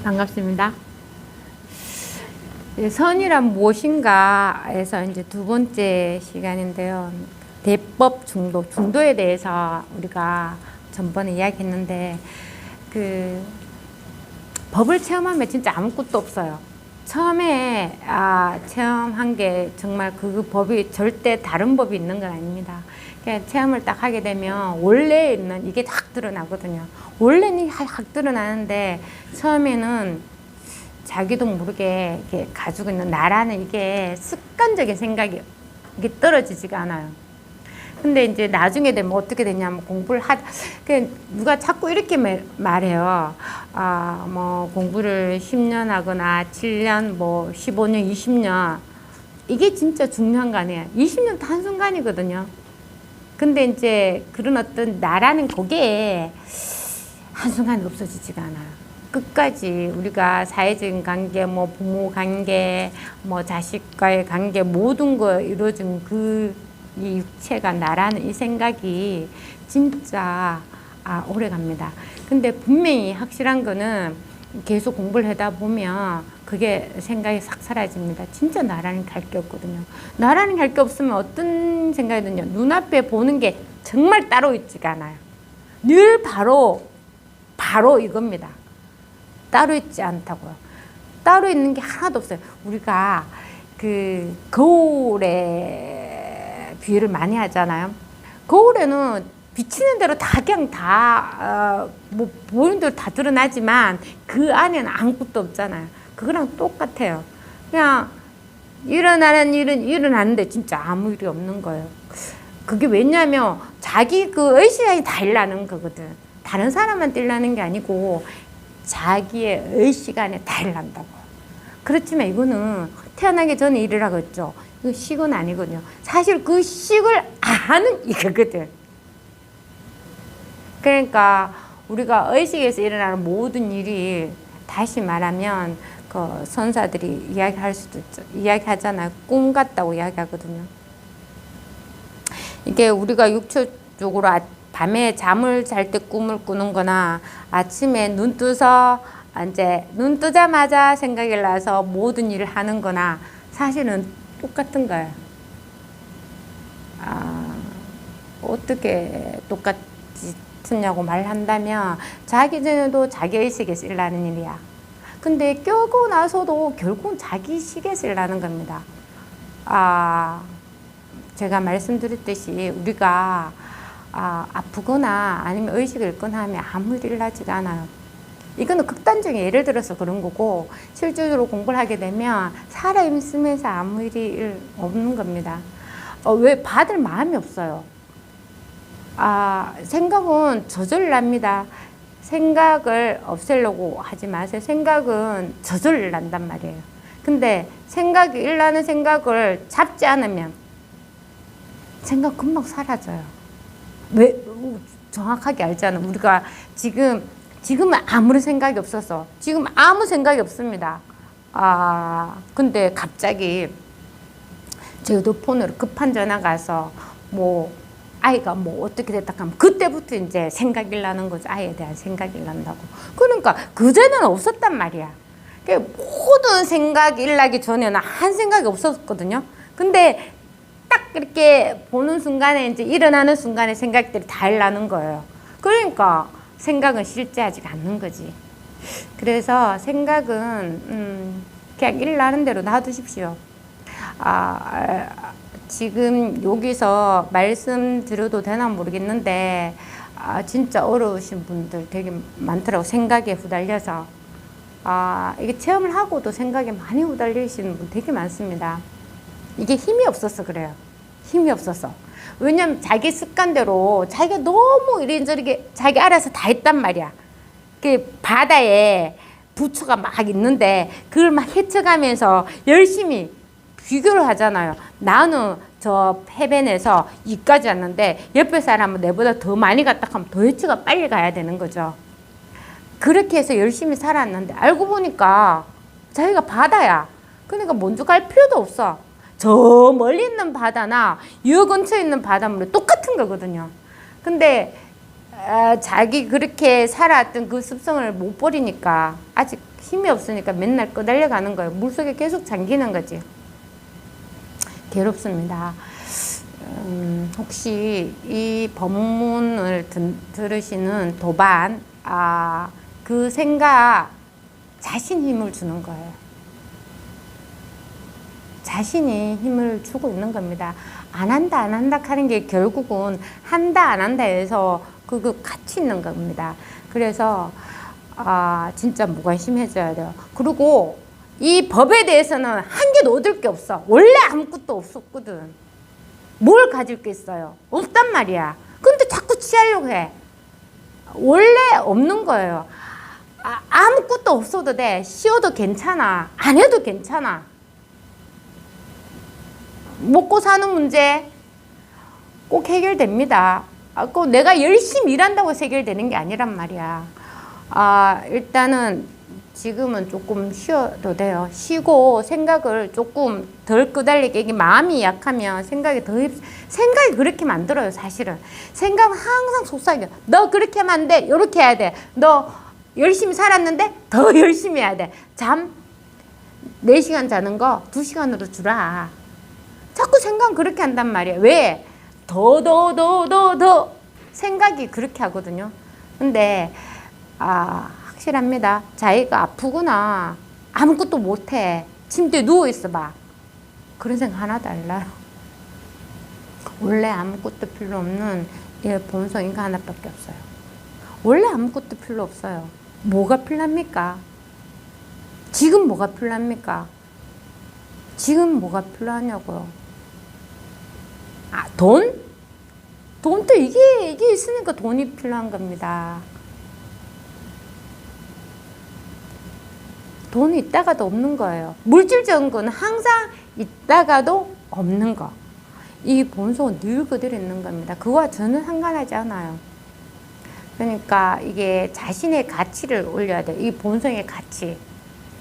반갑습니다. 선이란 무엇인가에서 이제 두 번째 시간인데요. 대법 중도에 대해서 우리가 전번에 이야기했는데, 법을 체험하면 진짜 아무것도 없어요. 처음에 체험한 게 정말 그 법이 절대 다른 법이 있는 건 아닙니다. 그냥 체험을 딱 하게 되면 원래 있는 이게 확 드러나거든요. 원래는 확 드러나는데 처음에는 자기도 모르게 이렇게 가지고 있는 나라는 이게 습관적인 생각이 이게 떨어지지가 않아요. 근데 이제 나중에 되면 어떻게 되냐면 누가 자꾸 이렇게 말해요. 뭐 공부를 10년 하거나 7년, 뭐 15년, 20년. 이게 진짜 중요한 거 아니에요. 20년도 한순간이거든요. 근데 이제 그런 어떤 나라는 그게 한순간에 없어지지가 않아요. 끝까지 우리가 사회적인 관계, 뭐 부모 관계, 뭐 자식과의 관계 모든 거 이루어진 이 육체가 나라는 이 생각이 진짜 오래 갑니다. 근데 분명히 확실한 거는 계속 공부를 하다 보면 그게 생각이 싹 사라집니다. 진짜 나라는 갈 게 없거든요. 나라는 갈 게 없으면 어떤 생각이 드냐. 눈앞에 보는 게 정말 따로 있지가 않아요. 늘 바로 이겁니다. 따로 있지 않다고요. 따로 있는 게 하나도 없어요. 우리가 거울에 비유를 많이 하잖아요. 거울에는 비치는 대로 뭐 보이는 대로 다 드러나지만 그 안에는 아무것도 없잖아요. 그거랑 똑같아요. 그냥 일어나는 일은 일어나는데 진짜 아무 일이 없는 거예요. 그게 왜냐면 자기 의식이 다 일어나는 거거든. 다른 사람한테 일어나는 게 아니고 자기의 의식안에 다 일어난다고. 그렇지만 이거는 태어나기 전에 일이라고 했죠. 이거 식은 아니거든요. 사실 그 식을 아는 이거거든. 그러니까 우리가 의식에서 일어나는 모든 일이 다시 말하면 선사들이 이야기하잖아요. 꿈 같다고 이야기하거든요. 이게 우리가 육체적으로 밤에 잠을 잘 때 꿈을 꾸는 거나 아침에 눈 뜨자마자 생각이 나서 모든 일을 하는 거나 사실은 똑같은 거예요. 어떻게 똑같냐고 말한다면 자기 전에도 자기의식에서 일어나는 일이야. 근데 깨고 나서도 결국은 자기의식에서 일어나는 겁니다. 제가 말씀드렸듯이 우리가 아프거나 아니면 의식을 잃거나 하면 아무 일 일어나지가 않아요. 이거는 극단적인 예를 들어서 그런 거고, 실질적으로 공부를 하게 되면 살아있으면서 아무 일이 없는 겁니다. 왜 받을 마음이 없어요. 생각은 저절로 납니다. 생각을 없애려고 하지 마세요. 생각은 저절로 난단 말이에요. 근데 일어나는 생각을 잡지 않으면 생각 금방 사라져요. 왜? 정확하게 알잖아. 우리가 지금은 아무런 생각이 없었어. 지금 아무 생각이 없습니다. 근데 갑자기 제 휴대폰으로 급한 전화가 와서 아이가 어떻게 됐다 하면 그때부터 이제 생각이 나는 거죠. 아이에 대한 생각이 난다고. 그러니까 그전에는 없었단 말이야. 모든 생각이 일어나기 전에는 한 생각이 없었거든요. 근데 딱 이렇게 보는 순간에 이제 일어나는 순간에 생각들이 다 일어나는 거예요. 그러니까 생각은 실제하지가 않는 거지. 그래서 생각은 그냥 일어나는 대로 놔두십시오. 지금 여기서 말씀드려도 되나 모르겠는데 진짜 어려우신 분들 되게 많더라고. 생각에 후달려서 이게 체험을 하고도 생각에 많이 후달리시는 분 되게 많습니다. 이게 힘이 없어서 그래요. 힘이 없어서. 왜냐면 자기 습관대로 자기가 너무 이리저리 자기 알아서 다 했단 말이야. 바다에 부처가 막 있는데 그걸 막 헤쳐가면서 열심히 비교를 하잖아요. 나는 저 해변에서 이까지 왔는데 옆에 사람은 내보다 더 많이 갔다 하면 더 헤쳐가 빨리 가야 되는 거죠. 그렇게 해서 열심히 살았는데 알고 보니까 자기가 바다야. 그러니까 먼저 갈 필요도 없어. 저 멀리 있는 바다나 요 근처에 있는 바닷물이 똑같은 거거든요. 근데 자기 그렇게 살아왔던 그 습성을 못 버리니까 아직 힘이 없으니까 맨날 끄달려 가는 거예요. 물속에 계속 잠기는 거지. 괴롭습니다. 혹시 이 법문을 들으시는 도반, 그 생각, 자신 힘을 주는 거예요. 자신이 힘을 주고 있는 겁니다. 안 한다, 안 한다 하는 게 결국은 한다, 안 한다 해서 그 같이 있는 겁니다. 그래서, 진짜 무관심해져야 돼요. 그리고 이 법에 대해서는 한 개도 얻을 게 없어. 원래 아무것도 없었거든. 뭘 가질 게 있어요? 없단 말이야. 근데 자꾸 취하려고 해. 원래 없는 거예요. 아무것도 없어도 돼. 쉬어도 괜찮아. 안 해도 괜찮아. 먹고 사는 문제 꼭 해결됩니다. 꼭 내가 열심히 일한다고 해결되는 게 아니란 말이야. 일단은 지금은 조금 쉬어도 돼요. 쉬고 생각을 조금 덜 끄달리게. 이게 마음이 약하면 생각이 생각이 그렇게 만들어요, 사실은. 생각은 항상 속삭여. 너 그렇게 하면 안 돼. 이렇게 해야 돼. 너 열심히 살았는데 더 열심히 해야 돼. 잠 4시간 자는 거 2시간으로 주라. 자꾸 생각은 그렇게 한단 말이에요. 왜? 더 생각이 그렇게 하거든요. 근데 확실합니다. 자기가 아프구나. 아무것도 못해. 침대에 누워있어 봐. 그런 생각 하나도 안 나요. 원래 아무것도 필요 없는 본성 인간 하나밖에 없어요. 원래 아무것도 필요 없어요. 뭐가 필요합니까? 지금 뭐가 필요합니까? 지금 뭐가 필요하냐고요. 돈? 돈도 이게 있으니까 돈이 필요한 겁니다. 돈이 있다가도 없는 거예요. 물질적인 거는 항상 있다가도 없는 거. 이 본성은 늘 그대로 있는 겁니다. 그거와 전혀 상관하지 않아요. 그러니까 이게 자신의 가치를 올려야 돼요. 이 본성의 가치.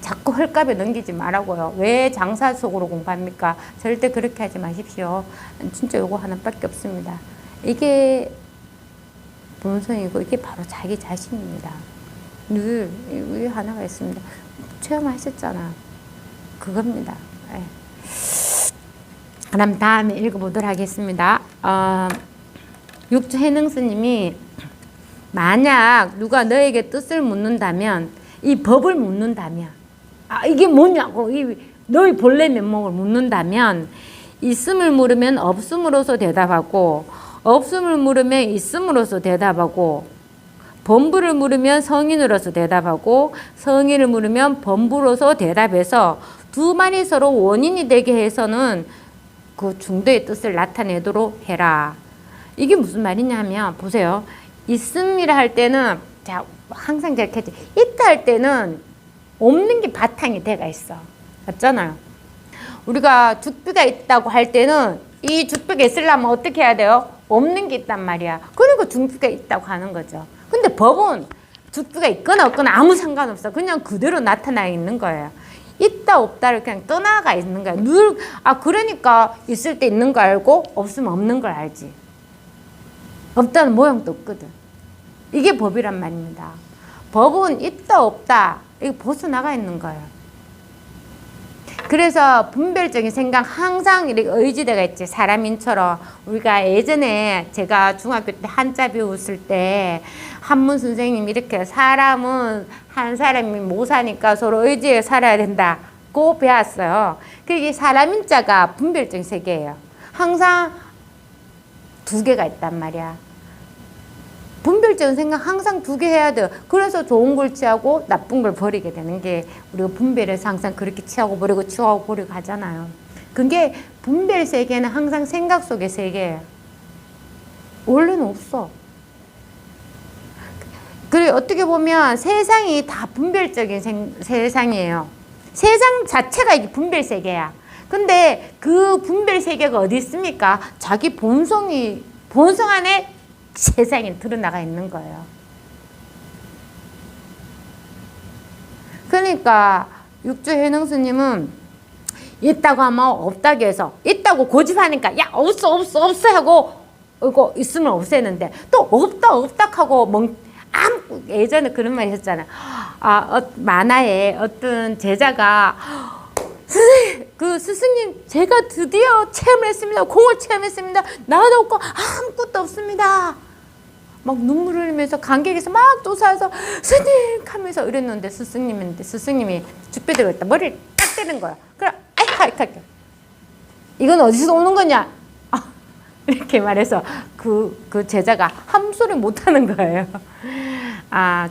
자꾸 헐값에 넘기지 말라고요. 왜 장사 속으로 공부합니까? 절대 그렇게 하지 마십시오. 진짜 요거 하나밖에 없습니다. 이게 본성이고 이게 바로 자기 자신입니다. 늘 이 하나가 있습니다. 체험하셨잖아. 그겁니다. 네. 그럼 다음에 읽어보도록 하겠습니다. 육주해능 스님이 만약 누가 너에게 뜻을 묻는다면, 이 법을 묻는다면, 이게 뭐냐고, 너의 본래 면목을 묻는다면, 있음을 물으면 없음으로서 대답하고, 없음을 물으면 있음으로서 대답하고, 범부를 물으면 성인으로서 대답하고, 성인을 물으면 범부로서 대답해서 두 말이 서로 원인이 되게 해서는 그 중도의 뜻을 나타내도록 해라. 이게 무슨 말이냐면, 보세요. 있음이라 할 때는, 자, 항상 저렇게 했지. 있다 할 때는 없는 게 바탕이 돼가 있어. 맞잖아요. 우리가 죽비가 있다고 할 때는 이 죽비가 있으려면 어떻게 해야 돼요? 없는 게 있단 말이야. 그러니까 죽비가 있다고 하는 거죠. 근데 법은 죽비가 있거나 없거나 아무 상관없어. 그냥 그대로 나타나 있는 거예요. 있다 없다를 그냥 떠나가 있는 거야. 그러니까 있을 때 있는 거 알고 없으면 없는 걸 알지. 없다는 모양도 없거든. 이게 법이란 말입니다. 법은 있다 없다 이거 벗어나가 있는 거예요. 그래서 분별적인 생각 항상 이렇게 의지대가 있지. 사람인처럼. 우리가 예전에 제가 중학교 때 한자 배웠을 때 한문 선생님이 이렇게 사람은 한 사람이 못 사니까 서로 의지해 살아야 된다고 배웠어요. 그게 사람인자가 분별적인 세계예요. 항상 두 개가 있단 말이야. 분별적인 생각 항상 두 개 해야 돼요. 그래서 좋은 걸 취하고 나쁜 걸 버리게 되는 게 우리가 분별해서 항상 그렇게 취하고 버리고 취하고 버리고 하잖아요. 그게 분별 세계는 항상 생각 속의 세계예요. 원래는 없어. 그리고 어떻게 보면 세상이 다 분별적인 세상이에요. 세상 자체가 이게 분별 세계야. 근데 그 분별 세계가 어디 있습니까? 자기 본성 안에 세상이 드러나가 있는 거예요. 그러니까 육주해능 스님은 있다고 하면 없다고 해서 있다고 고집하니까 야 없어 하고 이거 있으면 없애는데 또 없다 하고 예전에 그런 말 했잖아요. 만화에 어떤 제자가 선생님, 그 스승님, 제가 드디어 체험을 했습니다. 공을 체험했습니다. 나도 없고 아무것도 없습니다. 막 눈물을 흘리면서 관객에서 막 쫓아와서 스님 하면서 이랬는데 스승님이 죽배들고 있다. 머리를 딱 때리는 거야. 그래, 아이카. 이건 어디서 오는 거냐? 이렇게 말해서 그 제자가 함소리 못하는 거예요.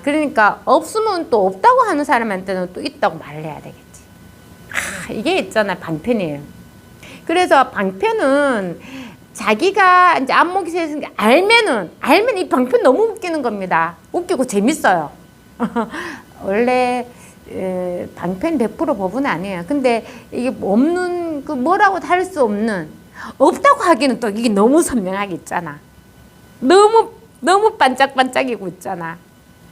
그러니까 없으면 또 없다고 하는 사람한테는 또 있다고 말을 해야 되겠지. 이게 있잖아요. 방편이에요. 그래서 방편은 자기가 이제 안목이 세서 알면 이 방편 너무 웃기는 겁니다. 웃기고 재밌어요. 원래 방편 100% 법은 아니에요. 근데 이게 없는 그 뭐라고 할 수 없는 없다고 하기는 또 이게 너무 선명하게 있잖아. 너무 반짝반짝이고 있잖아.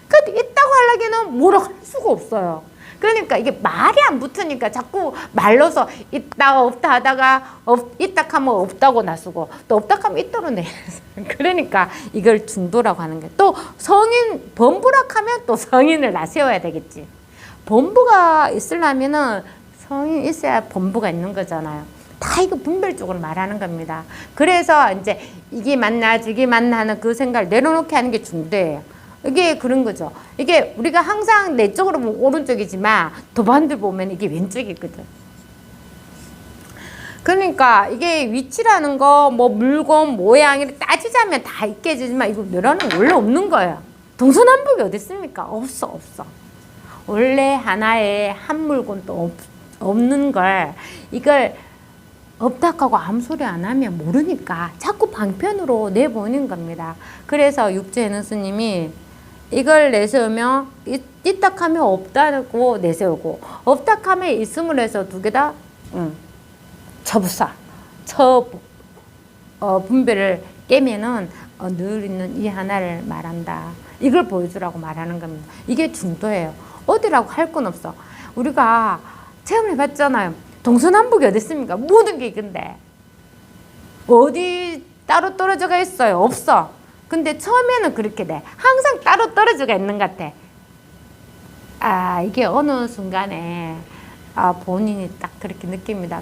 근데 있다고 하려기는 뭐라고 할 수가 없어요. 그러니까 이게 말이 안 붙으니까 자꾸 말로서 있다 없다 하다가 있다 하면 없다고 나서고 또 없다 하면 있다로 내. 그러니까 이걸 중도라고 하는 게 또 성인 범부락 하면 또 성인을 나세워야 되겠지. 범부가 있으려면은 성인 있어야 범부가 있는 거잖아요. 다 이거 분별적으로 말하는 겁니다. 그래서 이제 이게 맞나 저게 맞나 하는 그 생각을 내려놓게 하는 게 중도예요. 이게 그런 거죠. 이게 우리가 항상 내 쪽으로 보면 오른쪽이지만 도반들 보면 이게 왼쪽이거든. 그러니까 이게 위치라는 거, 뭐 물건, 모양 이렇게 따지자면 다 있게 해주지만 이거 내려는 원래 없는 거예요. 동서남북이 어디 있습니까? 없어. 원래 하나에 한 물건도 없는 걸 이걸 없다고 아무 소리 안 하면 모르니까 자꾸 방편으로 내보는 겁니다. 그래서 육지에는 스님이 이걸 내세우면 있다 하면 없다고 내세우고 없다 하면 있음을 해서 두 개 다 분별을 깨면은 늘 있는 이 하나를 말한다. 이걸 보여주라고 말하는 겁니다. 이게 중도예요. 어디라고 할 건 없어. 우리가 체험을 해봤잖아요. 동서남북이 어디 있습니까? 모든 게 이건데 어디 따로 떨어져가 있어요? 없어. 근데 처음에는 그렇게 돼. 항상 따로 떨어져가 있는 것 같아. 이게 어느 순간에 본인이 딱 그렇게 느낍니다.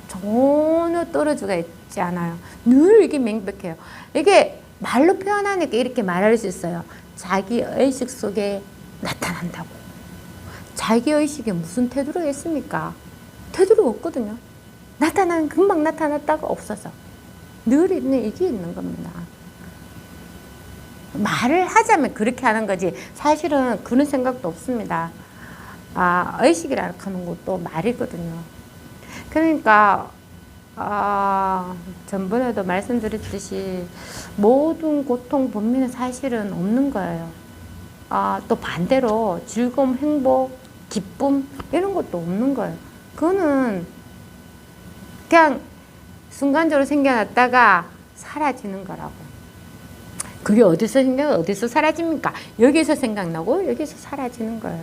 전혀 떨어져가 있지 않아요. 늘 이게 명백해요. 이게 말로 표현하니까 이렇게 말할 수 있어요. 자기 의식 속에 나타난다고. 자기 의식에 무슨 태도가 있습니까? 태도가 없거든요. 금방 나타났다가 없어서 늘 있는 이게 있는 겁니다. 말을 하자면 그렇게 하는 거지 사실은 그런 생각도 없습니다. 의식이라는 것도 말이거든요. 그러니까 전번에도 말씀드렸듯이 모든 고통 번민은 사실은 없는 거예요. 또 반대로 즐거움, 행복, 기쁨 이런 것도 없는 거예요. 그거는 그냥 순간적으로 생겨났다가 사라지는 거라고. 그게 어디서 사라집니까? 여기서 생각나고 여기서 사라지는 거예요.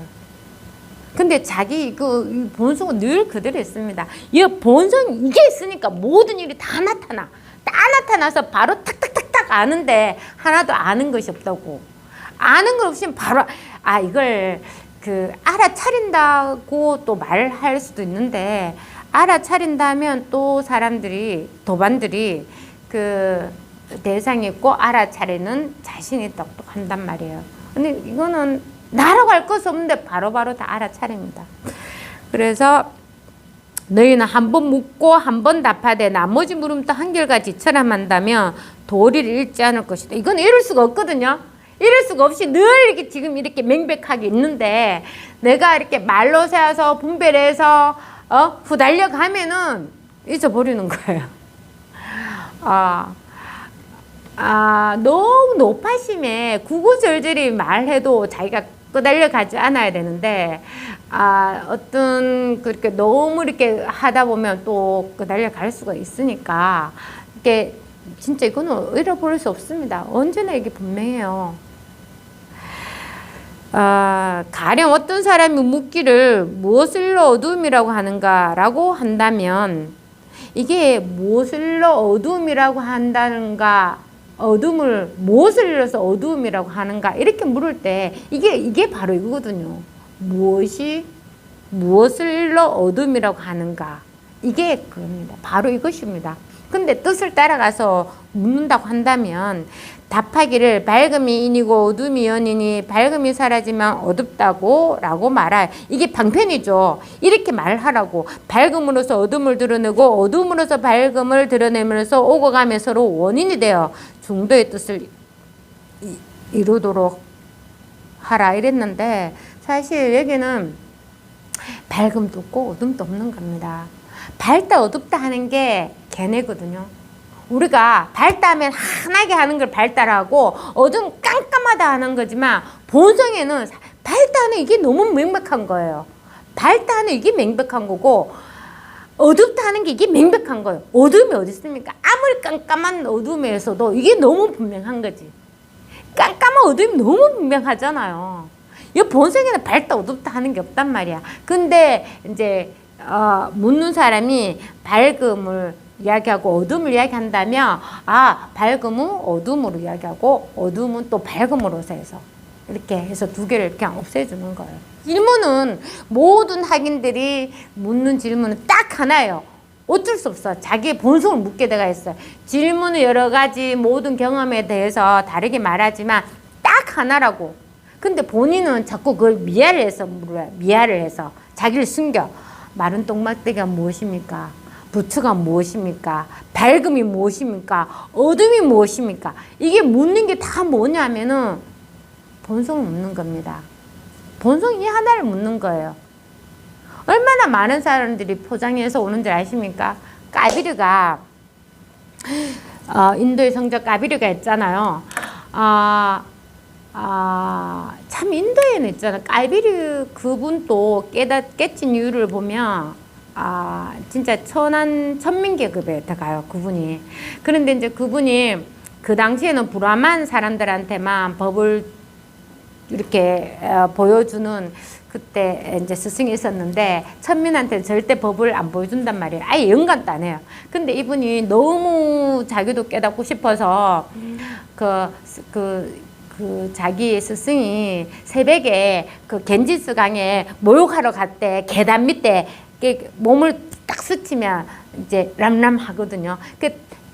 근데 자기 그 본성은 늘 그대로 있습니다. 이 본성 이게 있으니까 모든 일이 다 나타나. 다 나타나서 바로 탁탁탁탁 아는데 하나도 아는 것이 없다고. 아는 것 없이 바로 이걸 알아차린다고 또 말할 수도 있는데 알아차린다면 또 도반들이 대상이 있고 알아차리는 자신이 있다고 또 한단 말이에요. 근데 이거는 나라고 할 것이 없는데 바로바로 다 알아차립니다. 그래서 너희는 한 번 묻고 한 번 답하되 나머지 물음도 한결같이 철함한다면 도리를 잃지 않을 것이다. 이건 이럴 수가 없거든요. 이럴 수가 없이 늘 이렇게 지금 이렇게 명백하게 있는데 내가 이렇게 말로 세워서 분별해서 후달려 가면은 잊어버리는 거예요. 너무 높아심에 구구절절히 말해도 자기가 끄달려 가지 않아야 되는데 그렇게 너무 이렇게 하다 보면 또 끄달려 갈 수가 있으니까 이게 진짜 이거는 잃어버릴 수 없습니다. 언제나 이게 분명해요. 가령 어떤 사람이 묻기를 무엇을로 어두움이라고 하는가라고 한다면 이게 무엇을로 어두움이라고 한다는가 어둠을 무엇을 일러서 어두움이라고 하는가 이렇게 물을 때 이게 바로 이거거든요. 무엇을 일러 어둠이라고 하는가? 이게 그겁니다. 바로 이것입니다. 근데 뜻을 따라가서 묻는다고 한다면 답하기를 밝음이 인이고 어둠이 연이니 밝음이 사라지면 어둡다고 라고 말할, 이게 방편이죠. 이렇게 말하라고. 밝음으로서 어둠을 드러내고 어둠으로서 밝음을 드러내면서 오고 가며 서로 원인이 되어 중도의 뜻을 이루도록 하라 이랬는데, 사실 여기는 밝음도 없고 어둠도 없는 겁니다. 밝다 어둡다 하는 게 걔네거든요. 우리가 밝다 하면 환하게 하는 걸 밝다라고 어둠 깜깜하다 하는 거지만, 본성에는 밝다 하는 이게 너무 명백한 거예요. 밝다 하는 이게 명백한 거고, 어둡다 하는 게 이게 명백한 거예요. 어둠이 어디 있습니까? 아무리 깜깜한 어둠에서도 이게 너무 분명한 거지. 깜깜한 어둠이 너무 분명하잖아요. 이 본성에는 밝다 어둡다 하는 게 없단 말이야. 근데 이제 묻는 사람이 밝음을 이야기하고 어둠을 이야기한다면, 밝음은 어둠으로 이야기하고 어둠은 또 밝음으로서 해서 이렇게 해서 두 개를 그냥 없애주는 거예요. 질문은 모든 학인들이 묻는 질문은 딱 하나예요. 어쩔 수 없어. 자기의 본성을 묻게 돼가 있어요. 질문은 여러 가지 모든 경험에 대해서 다르게 말하지만 딱 하나라고. 근데 본인은 자꾸 그걸 미화를 해서 물어요. 미화를 해서 자기를 숨겨. 마른 똥막대기가 무엇입니까? 부츠가 무엇입니까? 밝음이 무엇입니까? 어둠이 무엇입니까? 이게 묻는 게 다 뭐냐면은 본성을 묻는 겁니다. 본성 이 하나를 묻는 거예요. 얼마나 많은 사람들이 포장해서 오는 줄 아십니까? 까비르가 인도의 성적 까비르가 있잖아요. 참 인도에는 있잖아. 까비르 그분도 깨친 이유를 보면 진짜 천민계급에 들어가요, 그분이. 그런데 이제 그분이 그 당시에는 브라만 사람들한테만 법을 이렇게 보여주는 그때 이제 스승이 있었는데, 천민한테는 절대 법을 안 보여준단 말이에요. 아예 연관도 안 해요. 근데 이분이 너무 자기도 깨닫고 싶어서 자기 스승이 새벽에 그 겐지스 강에 목욕하러 갔대. 계단 밑에 몸을 딱 스치면 이제 람람 하거든요.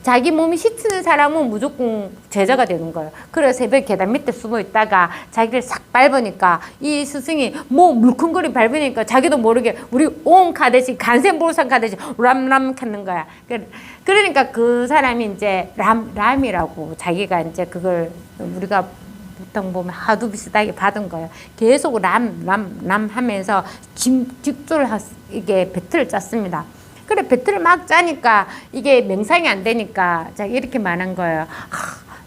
자기 몸이 씻는 사람은 무조건 제자가 되는 거예요. 그래서 새벽 계단 밑에 숨어 있다가 자기를 싹 밟으니까 이 스승이 뭐 물컹거리 밟으니까 자기도 모르게 우리 옹 가듯이 간센보르산 가듯이 람람 하는 거야. 그러니까 그 사람이 이제 람이라고 자기가 이제 그걸 우리가 보통 보면 하도 비슷하게 받은 거예요. 계속 람 하면서 직조를 이게 배틀을 짰습니다. 그래 배틀을 막 짜니까 이게 명상이 안 되니까 자기 이렇게 말한 거예요.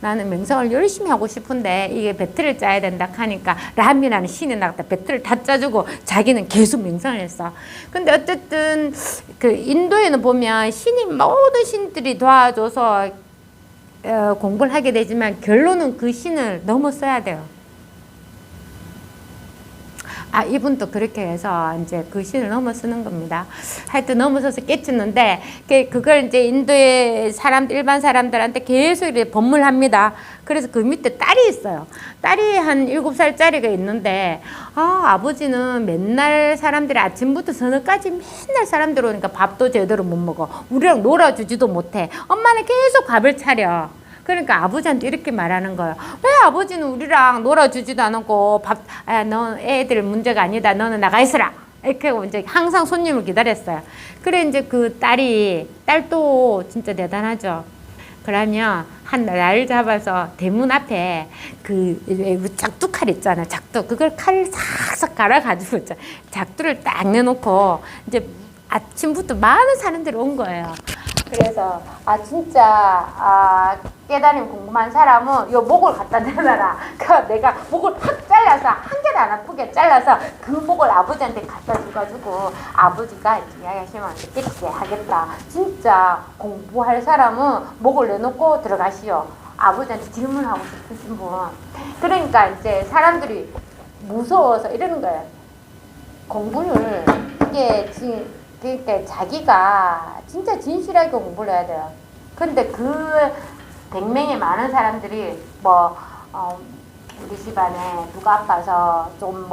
나는 명상을 열심히 하고 싶은데 이게 배틀을 짜야 된다 하니까 람이라는 신이 나갔다 배틀을 다 짜주고 자기는 계속 명상을 했어. 근데 어쨌든 그 인도에는 보면 신이 모든 신들이 도와줘서 공부를 하게 되지만 결론은 그 신을 넘어서야 돼요. 이분도 그렇게 해서 이제 그 신을 넘어서는 겁니다. 하여튼 넘어서서 깨쳤는데, 그걸 이제 인도의 일반 사람들한테 계속 이렇게 법문합니다. 그래서 그 밑에 딸이 있어요. 딸이 한 7살짜리가 있는데, 아버지는 맨날 사람들이 아침부터 저녁까지 맨날 사람들 오니까 밥도 제대로 못 먹어. 우리랑 놀아주지도 못해. 엄마는 계속 밥을 차려. 그러니까 아버지한테 이렇게 말하는 거예요. 왜 아버지는 우리랑 놀아주지도 않고 너 애들 문제가 아니다. 너는 나가 있어라. 이렇게 하고 이제 항상 손님을 기다렸어요. 그래 이제 그 딸도 진짜 대단하죠. 그러면 한 날 잡아서 대문 앞에 그 작두칼 있잖아요. 작두. 그걸 칼을 싹싹 갈아가지고 작두를 딱 내놓고 이제 아침부터 많은 사람들이 온 거예요. 그래서 진짜 깨달음 궁금한 사람은 요 목을 갖다 대놔라. 내가 목을 확 잘라서 한 개도 안 아프게 잘라서 그 목을 아버지한테 갖다 줘가지고 아버지가 이야기하시면 깨끗이 하겠다. 진짜 공부할 사람은 목을 내놓고 들어가시오. 아버지한테 질문하고 싶으신 분. 그러니까 이제 사람들이 무서워서 이러는 거예요. 공부를 그러니까 자기가 진짜 진실하게 공부를 해야 돼요. 근데 그 100명의 많은 사람들이 우리 집안에 누가 아파서 좀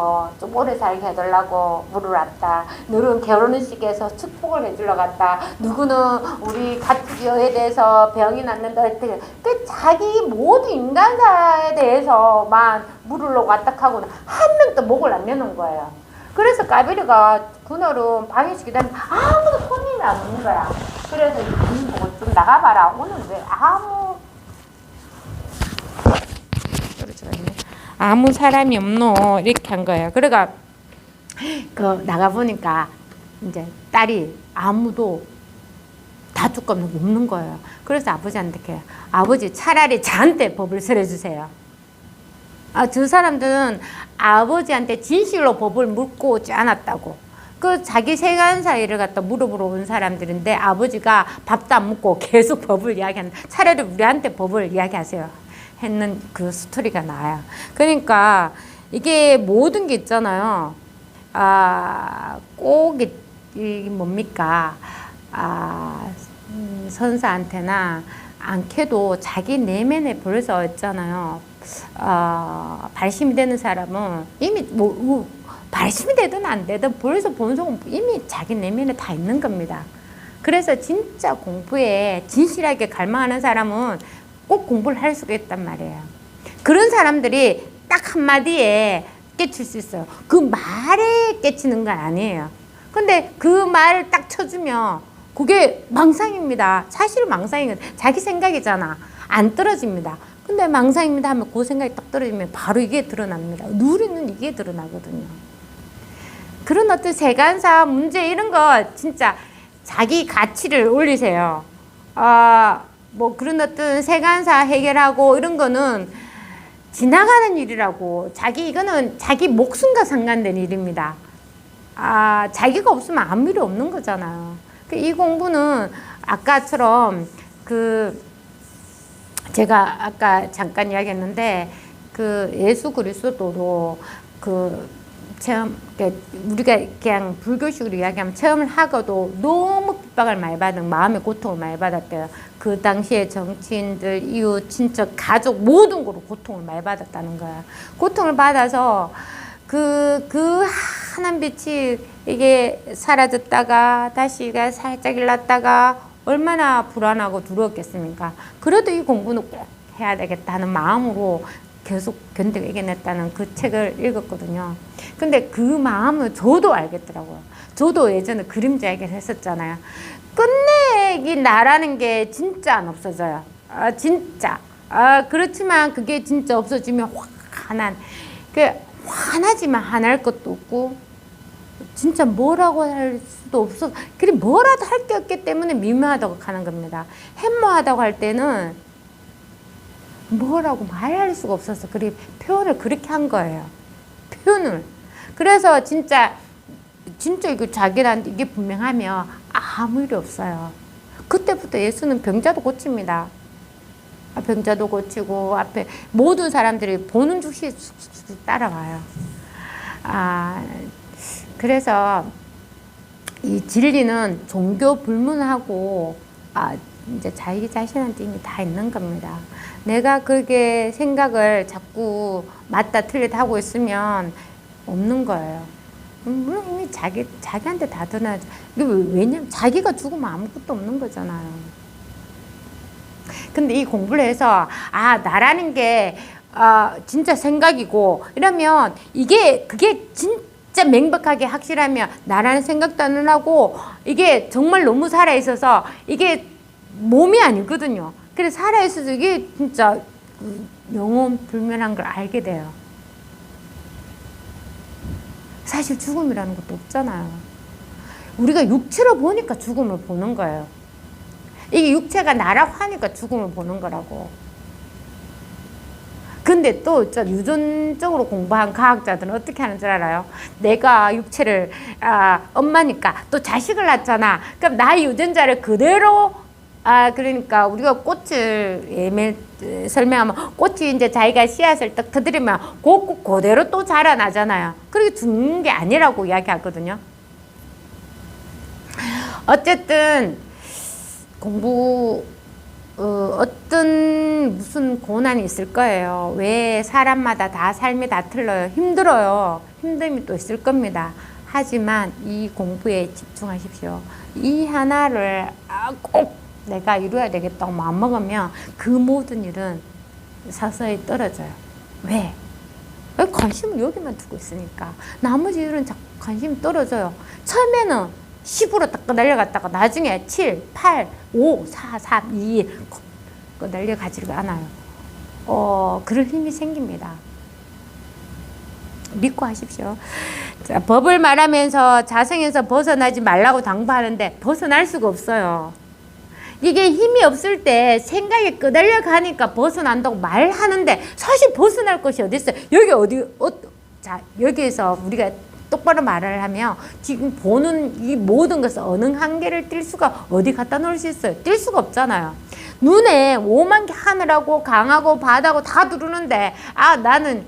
오래 살게 해달라고 물을 왔다. 누구는 결혼식에서 축복을 해주러 갔다. 누구는 우리 가족에 대해서 병이 났는다. 그 자기 모든 인간사에 대해서만 물으려고 왔다 하고는 한 명도 목을 안 내는 거예요. 그래서 까비리가 그날은 방해식이 되면 아무도 손님이 안 오는 거야. 그래서 보고 좀 나가봐라. 오늘 왜 아무 사람이 없노 이렇게 한 거예요. 그러니까 그 나가 보니까 이제 딸이 아무도 다툴 거 없는 거예요. 그래서 아버지한테 이렇게 아버지 차라리 저한테 법을 설해주세요. 저 사람들은 아버지한테 진실로 법을 묻고 오지 않았다고. 그 자기 세간사 일을 갖다 물어보러 온 사람들인데 아버지가 밥도 안 먹고 계속 법을 이야기하는. 차라리 우리한테 법을 이야기하세요. 했는 그 스토리가 나와요. 그러니까 이게 모든 게 있잖아요. 꼭 이 뭡니까? 선사한테나 않게도 자기 내면에 벌써 있잖아요. 발심이 되는 사람은 이미 발심이 되든 안 되든 벌써 본성은 이미 자기 내면에 다 있는 겁니다. 그래서 진짜 공부에 진실하게 갈망하는 사람은 꼭 공부를 할 수가 있단 말이에요. 그런 사람들이 딱 한마디에 깨칠 수 있어요. 그 말에 깨치는 건 아니에요. 근데 그 말을 딱 쳐주면 그게 망상입니다. 사실은 망상이거든. 자기 생각이잖아. 안 떨어집니다. 근데 망상입니다 하면 그 생각이 딱 떨어지면 바로 이게 드러납니다. 누리는 이게 드러나거든요. 그런 어떤 세간사 문제 이런 거 진짜 자기 가치를 올리세요. 그런 어떤 세간사 해결하고 이런 거는 지나가는 일이라고. 이거는 자기 목숨과 상관된 일입니다. 자기가 없으면 아무 일이 없는 거잖아요. 이 공부는 아까처럼 제가 아까 잠깐 이야기했는데 예수 그리스도도 체험, 우리가 그냥 불교식으로 이야기하면 체험을 하고도 너무 핍박을 많이 받은 마음의 고통을 많이 받았대요. 그 당시에 정치인들, 이웃, 친척, 가족 모든 거로 고통을 많이 받았다는 거야. 고통을 받아서 그 환한 빛이 이게 사라졌다가 다시가 살짝 일났다가 얼마나 불안하고 두려웠겠습니까? 그래도 이 공부는 꼭 해야 되겠다는 마음으로 계속 견디고 이겨냈다는 그 책을 읽었거든요. 근데 그 마음을 저도 알겠더라고요. 저도 예전에 그림자 얘기를 했었잖아요. 끝내기 나라는 게 진짜 안 없어져요. 진짜. 그렇지만 그게 진짜 없어지면 화나지만 화날 것도 없고, 진짜 뭐라고 할 수도 없어. 그래, 뭐라도 할 게 없기 때문에 미묘하다고 하는 겁니다. 햄모하다고 할 때는 뭐라고 말할 수가 없어서 그렇게 표현을 그렇게 한 거예요. 표현을. 그래서 진짜 이거 자기한테 이게 분명하면 아무 일이 없어요. 그때부터 예수는 병자도 고칩니다. 병자도 고치고 앞에 모든 사람들이 보는 즉시 따라와요. 그래서 이 진리는 종교 불문하고 이제 자기 자신한테 이미 다 있는 겁니다. 내가 그렇게 생각을 자꾸 맞다 틀리다 하고 있으면 없는 거예요. 물론 이미 자기한테 다 드러나죠. 왜냐면 자기가 죽으면 아무것도 없는 거잖아요. 근데 이 공부를 해서 나라는 게 진짜 생각이고 이러면 그게 진짜 명백하게 확실하면 나라는 생각도 안 하고 이게 정말 너무 살아있어서 이게 몸이 아니거든요. 그래서 살아있어서 이게 진짜 영원 불면한 걸 알게 돼요. 사실 죽음이라는 것도 없잖아요. 우리가 육체로 보니까 죽음을 보는 거예요. 이게 육체가 나라고 하니까 죽음을 보는 거라고. 근데 또 유전적으로 공부한 과학자들은 어떻게 하는 줄 알아요? 내가 육체를 엄마니까 또 자식을 낳잖아. 그럼 나의 유전자를 그대로 그러니까 우리가 꽃을 설명하면 꽃이 이제 자기가 씨앗을 딱 터뜨리면 그 그대로 또 자라나잖아요. 그렇게 죽는 게 아니라고 이야기하거든요. 어쨌든 공부를 어떤 무슨 고난이 있을 거예요. 왜 사람마다 다 삶이 다 틀려요. 힘들어요. 힘듦이 또 있을 겁니다. 하지만 이 공부에 집중하십시오. 이 하나를 꼭 내가 이루어야 되겠다고 마음먹으면 그 모든 일은 서서히 떨어져요. 왜? 관심을 여기만 두고 있으니까. 나머지 일은 자꾸 관심이 떨어져요. 처음에는 10으로 딱 날려갔다가 나중에 7, 8, 5, 4, 3, 2, 1 날려가지가 않아요. 그럴 힘이 생깁니다. 믿고 하십시오. 자, 법을 말하면서 자성에서 벗어나지 말라고 당부하는데 벗어날 수가 없어요. 이게 힘이 없을 때 생각이 끄달려 가니까 벗어난다고 말하는데 사실 벗어날 것이 어디 있어요? 여기 자, 여기에서 우리가 똑바로 말을 하면 지금 보는 이 모든 것을 어느 한계를 뛸 수가 어디 갖다 놓을 수 있어요? 뛸 수가 없잖아요. 눈에 오만 개 하늘하고 강하고 바다고 다 두르는데 나는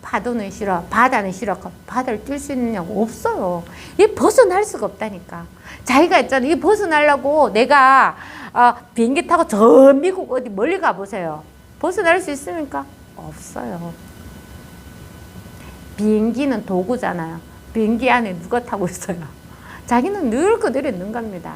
파도는 싫어, 바다는 싫어. 바다를 뛸 수 있느냐고? 없어요. 이 벗어날 수가 없다니까. 자기가 있잖아. 이 벗어나려고 내가 비행기 타고 저 미국 어디 멀리 가보세요. 벗어날 수 있습니까? 없어요. 비행기는 도구잖아요. 비행기 안에 누가 타고 있어요? 자기는 늘 그대로 있는 겁니다.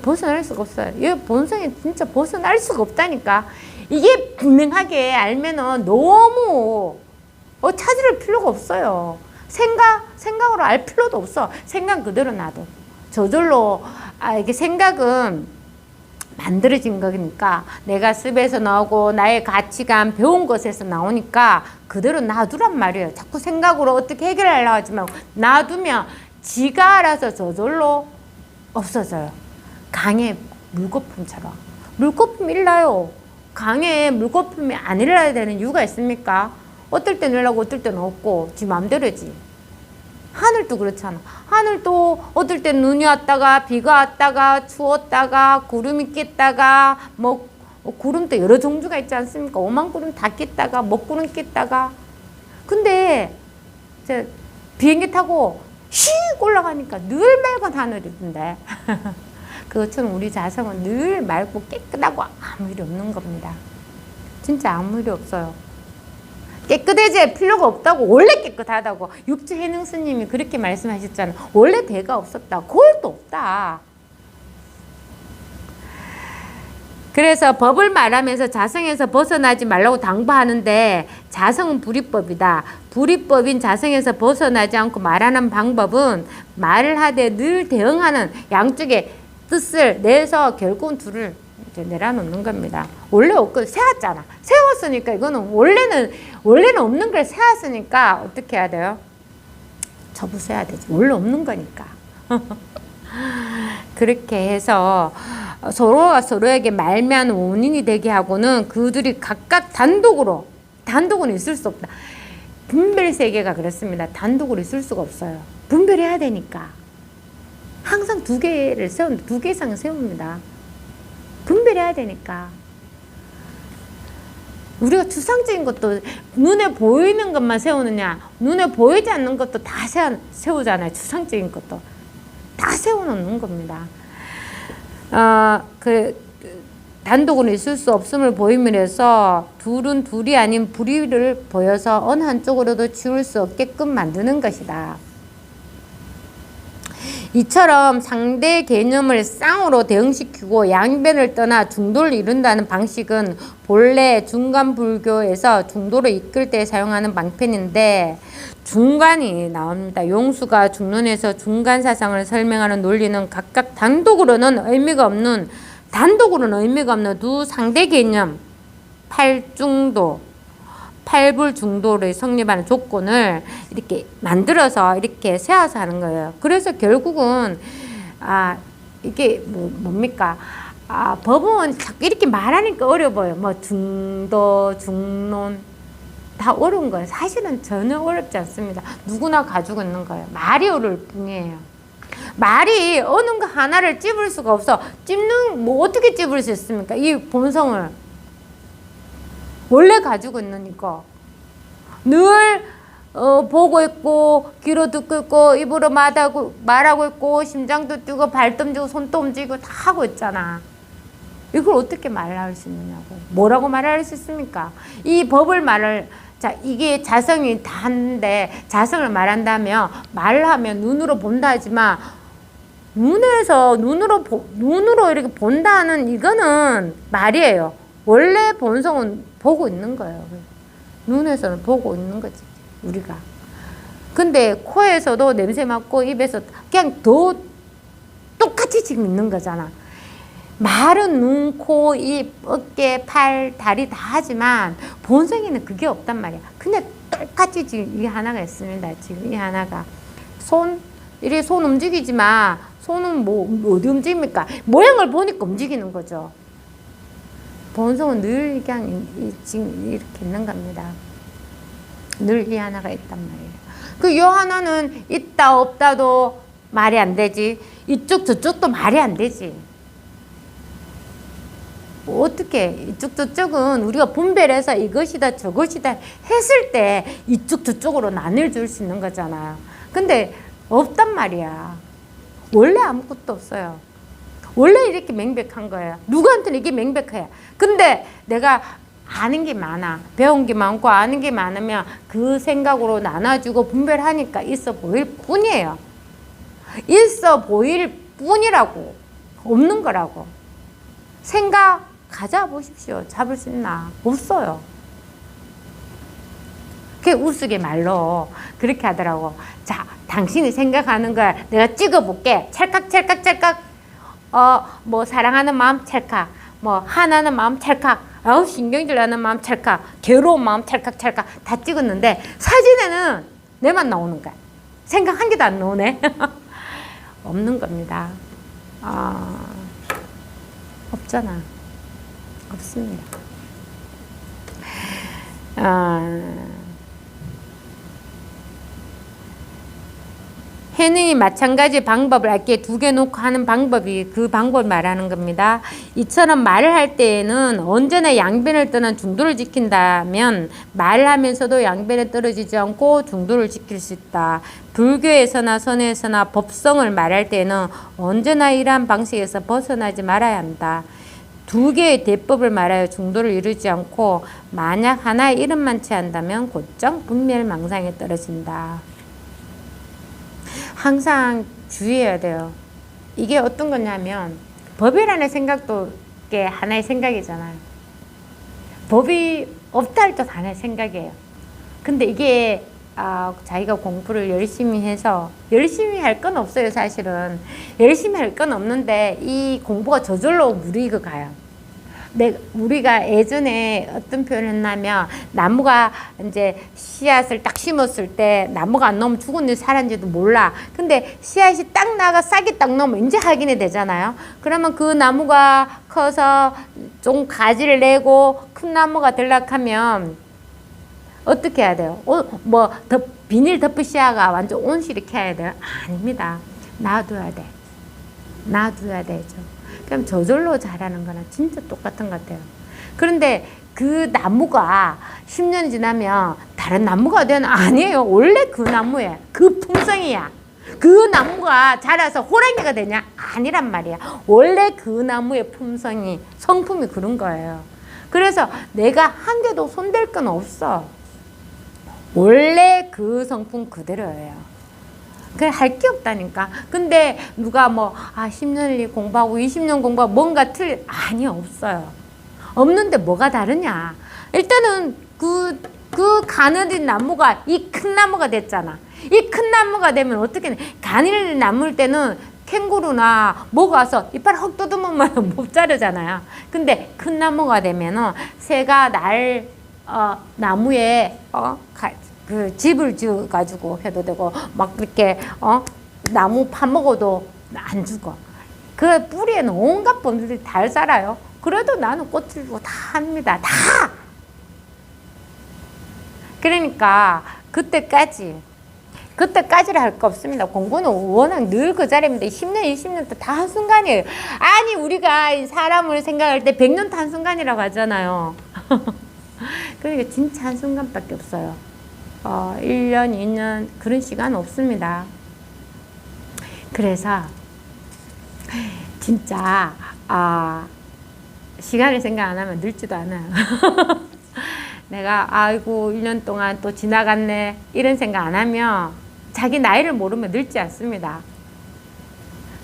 벗어날 수가 없어요. 이 본성이 진짜 벗어날 수가 없다니까. 이게 분명하게 알면은 너무 찾을 필요가 없어요. 생각으로 알 필요도 없어. 생각 그대로 놔둬. 저절로 이게 생각은 만들어진 거니까 내가 습에서 나오고 나의 가치관 배운 것에서 나오니까 그대로 놔두란 말이에요. 자꾸 생각으로 어떻게 해결하려고 하지 말고 놔두면 지가 알아서 저절로 없어져요. 강에 물거품처럼. 물거품 일나요. 강에 물거품이 안 일어나야 되는 이유가 있습니까? 어떨 땐 일어나고 어떨 때는 없고 지 맘대로지. 하늘도 그렇잖아. 하늘도 어떨 땐 눈이 왔다가 비가 왔다가 추웠다가 구름이 꼈다가 구름도 여러 종류가 있지 않습니까? 오만구름 다 꼈다가 먹구름 꼈다가. 근데 비행기 타고 휙 올라가니까 늘 맑은 하늘이던데. 그것처럼 우리 자성은 늘 맑고 깨끗하고 아무 일이 없는 겁니다. 진짜 아무 일이 없어요. 깨끗해질 필요가 없다고. 원래 깨끗하다고. 육주해능 스님이 그렇게 말씀하셨잖아. 원래 대가 없었다. 골도 없다. 그래서 법을 말하면서 자성에서 벗어나지 말라고 당부하는데 자성은 불이법이다. 불이법인 자성에서 벗어나지 않고 말하는 방법은 말을 하되 늘 대응하는 양쪽의 뜻을 내서 결국은 둘을 내려놓는 겁니다. 원래 없고 세웠잖아. 세웠으니까 이거는 원래는 없는 걸 세웠으니까 어떻게 해야 돼요? 접으셔야 되지. 원래 없는 거니까. 그렇게 해서 서로가 서로에게 말미암은 원인이 되게 하고는 그들이 각각 단독으로 있을 수 없다. 분별 세계가 그렇습니다. 단독으로 있을 수가 없어요. 분별해야 되니까. 항상 두 개 이상 세웁니다. 분별해야 되니까. 우리가 추상적인 것도 눈에 보이는 것만 세우느냐, 눈에 보이지 않는 것도 다 세우잖아요. 추상적인 것도 다 세워놓는 겁니다. 단독으로 있을 수 없음을 보임으로써 둘은 둘이 아닌 불의를 보여서 어느 한쪽으로도 치울 수 없게끔 만드는 것이다. 이처럼 상대 개념을 쌍으로 대응시키고 양변을 떠나 중도를 이룬다는 방식은 본래 중간불교에서 중도를 이끌 때 사용하는 방편인데 중간이 나옵니다. 용수가 중론에서 중간사상을 설명하는 논리는 각각 단독으로는 의미가 없는 두 상대 개념 팔불중도를 성립하는 조건을 이렇게 만들어서 이렇게 세워서 하는 거예요. 그래서 결국은 이게 뭡니까? 법은 자꾸 이렇게 말하니까 어려워 보여. 중도, 중론 다 어려운 거예요. 사실은 전혀 어렵지 않습니다. 누구나 가지고 있는 거예요. 말이 어려울 뿐이에요. 말이 어느 거 하나를 찝을 수가 없어. 어떻게 찝을 수 있습니까? 이 본성을 원래 가지고 있는 거. 늘 보고 있고 귀로 듣고 있고 입으로 말하고 있고 심장도 뛰고 발도 움직이고 손도 움직이고 다 하고 있잖아. 이걸 어떻게 말할 수 있느냐고. 뭐라고 말할 수 있습니까? 이 법을 자, 이게 자성이 다인데 자성을 말한다면 말하면 눈으로 본다 하지만 눈으로 이렇게 본다는 이거는 말이에요. 원래 본성은 보고 있는 거예요. 눈에서는 보고 있는 거지, 우리가. 근데 코에서도 냄새 맡고 입에서 그냥 더 똑같이 지금 있는 거잖아. 말은 눈, 코, 입, 어깨, 팔, 다리 다 하지만 본성에는 그게 없단 말이야. 근데 똑같이 지금 이 하나가 있습니다. 지금 이 하나가. 이렇게 손 움직이지만 손은 어디 움직입니까? 모양을 보니까 움직이는 거죠. 본성은 늘 그냥 지금 이렇게 있는 겁니다. 늘 이 하나가 있단 말이에요. 요 하나는 있다 없다도 말이 안 되지. 이쪽 저쪽도 말이 안 되지. 어떻게 이쪽 저쪽은 우리가 분별해서 이것이다 저것이다 했을 때 이쪽 저쪽으로 나눠줄 수 있는 거잖아요. 근데 없단 말이야. 원래 아무것도 없어요. 원래 이렇게 명백한 거예요. 누구한테는 이게 명백해요. 근데 내가 아는 게 많아. 배운 게 많고 아는 게 많으면 그 생각으로 나눠주고 분별하니까 있어 보일 뿐이에요. 있어 보일 뿐이라고. 없는 거라고. 생각 가져보십시오. 잡을 수 있나? 없어요. 그게 우스갯말로 그렇게 하더라고. 자, 당신이 생각하는 걸 내가 찍어볼게. 찰칵 찰칵 찰칵. 뭐 사랑하는 마음 찰칵. 뭐 화나는 마음 찰칵. 신경질 나는 마음 찰칵. 괴로운 마음 찰칵 찰칵. 다 찍었는데 사진에는 내만 나오는 거야. 생각 한 개도 안 나오네. 없는 겁니다. 없잖아. 없습니다. 해능이 마찬가지 방법을 이렇게 두 개 놓고 하는 방법이 그 방법을 말하는 겁니다. 이처럼 말을 할 때에는 언제나 양변을 떠난 중도를 지킨다면 말을 하면서도 양변에 떨어지지 않고 중도를 지킬 수 있다. 불교에서나 선에서나 법성을 말할 때는 언제나 이러한 방식에서 벗어나지 말아야 한다. 두 개의 대법을 말하여 중도를 이루지 않고 만약 하나의 이름만 취한다면 곧장 분별망상에 떨어진다. 항상 주의해야 돼요. 이게 어떤 거냐면 법이라는 생각도 게 하나의 생각이잖아요. 법이 없다 할 때 하나의 생각이에요. 근데 이게 자기가 공부를 열심히 해서 열심히 할 건 없어요. 사실은 열심히 할 건 없는데 이 공부가 저절로 무르익어 가요. 우리가 예전에 어떤 표현을 했냐면 나무가 이제 씨앗을 딱 심었을 때 나무가 안 나오면 죽었는지 살았는지도 몰라. 근데 씨앗이 딱 나가 싹이 딱 나오면 이제 확인이 되잖아요. 그러면 그 나무가 커서 좀 가지를 내고 큰 나무가 되려고 하면 어떻게 해야 돼요? 비닐 덮은 씨앗가 완전 온실이 켜야 돼요? 아닙니다. 놔둬야 돼. 놔둬야 되죠. 그럼 저절로 자라는 거나 진짜 똑같은 것 같아요. 그런데 그 나무가 10년 지나면 다른 나무가 되는 아니에요. 원래 그 나무에 그 품성이야. 그 나무가 자라서 호랑이가 되냐? 아니란 말이야. 원래 그 나무의 품성이 성품이 그런 거예요. 그래서 내가 한 개도 손댈 건 없어. 원래 그 성품 그대로예요. 그래 할 게 없다니까. 근데 누가 10년 공부하고 20년 공부하고 뭔가 아니 없어요. 없는데 뭐가 다르냐. 일단은 그 가늘은 나무가 이 큰 나무가 됐잖아. 이 큰 나무가 되면 어떻게 가늘은 나무일 때는 캥거루나 뭐가 와서 이빨 헉 뜯으면 못 자르잖아요. 근데 큰 나무가 되면은 새가 나무에 그 집을 지어가지고 해도 되고 막 이렇게 나무 파먹어도 안 죽어. 그 뿌리에는 온갖 범들이 다 살아요. 그래도 나는 꽃을 주고 다 합니다. 다. 그러니까 그때까지를 할 거 없습니다. 공부는 워낙 늘 그 자리입니다. 10년, 20년 다 한순간이에요. 아니 우리가 사람을 생각할 때 100년도 한순간이라고 하잖아요. 그러니까 진짜 한순간밖에 없어요. 1년, 2년 그런 시간 없습니다. 그래서 진짜 시간을 생각 안 하면 늙지도 않아요. 내가 아이고 1년 동안 또 지나갔네 이런 생각 안 하면 자기 나이를 모르면 늙지 않습니다.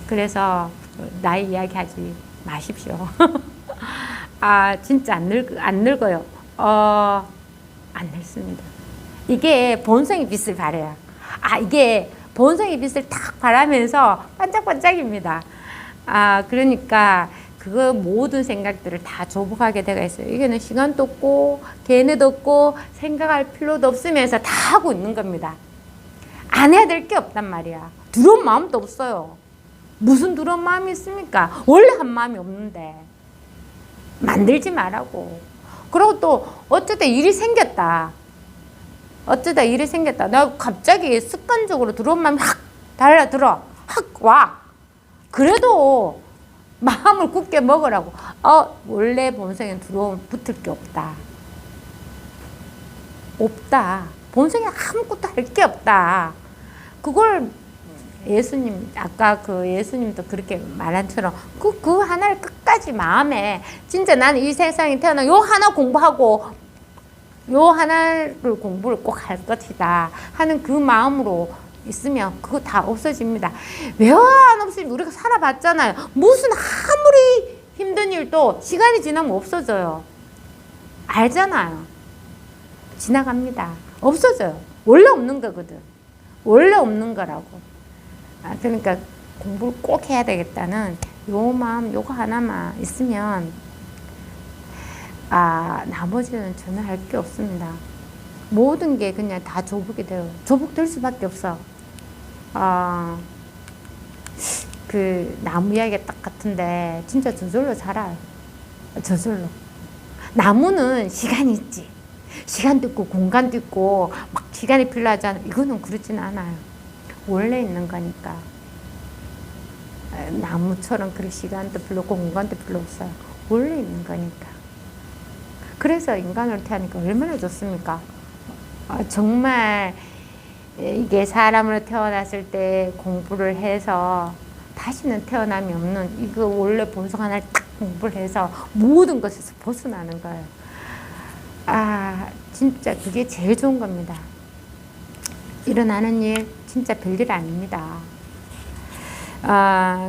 그래서 나이 이야기하지 마십시오. 진짜 안 늙어요. 안 늙습니다. 이게 본성의 빛을 발해요. 이게 본성의 빛을 탁 발하면서 반짝반짝입니다. 그러니까 그거 모든 생각들을 다 조복하게 되어 있어요. 이게는 시간도 없고 개념도 없고 생각할 필요도 없으면서 다 하고 있는 겁니다. 안 해야 될 게 없단 말이야. 두려운 마음도 없어요. 무슨 두려운 마음이 있습니까? 원래 한 마음이 없는데 만들지 말라고. 그리고 또 어쩌다 일이 생겼다. 나 갑자기 습관적으로 두려운 마음이 확 달라들어. 확 와. 그래도 마음을 굳게 먹으라고. 원래 본성엔 두려움 붙을 게 없다. 본성에 아무것도 할 게 없다. 그걸 예수님, 아까 그 예수님도 그렇게 말한 처럼 그 하나를 끝까지 마음에 진짜 나는 이 세상에 태어나 요 하나 공부하고 요 하나를 공부를 꼭 할 것이다 하는 그 마음으로 있으면 그거 다 없어집니다. 왜 안 없으면 우리가 살아봤잖아요. 무슨 아무리 힘든 일도 시간이 지나면 없어져요. 알잖아요. 지나갑니다. 없어져요. 원래 없는 거거든. 원래 없는 거라고. 그러니까 공부를 꼭 해야 되겠다는 요 마음 요거 하나만 있으면 나머지는 전혀 할 게 없습니다. 모든 게 그냥 다 조복이 돼요. 조복될 수밖에 없어. 그 나무 이야기가 딱 같은데 진짜 저절로 자라요. 저절로. 나무는 시간이 있지. 시간도 있고 공간도 있고 막 시간이 필요하지 않아. 이거는 그렇진 않아요. 원래 있는 거니까. 나무처럼 그렇게 시간도 필요 없고 공간도 필요 없어요. 원래 있는 거니까. 그래서 인간으로 태어나니까 얼마나 좋습니까? 정말 이게 사람으로 태어났을 때 공부를 해서 다시는 태어남이 없는 이거 원래 본성 하나를 딱 공부를 해서 모든 것에서 벗어나는 거예요. 진짜 그게 제일 좋은 겁니다. 일어나는 일 진짜 별일 아닙니다.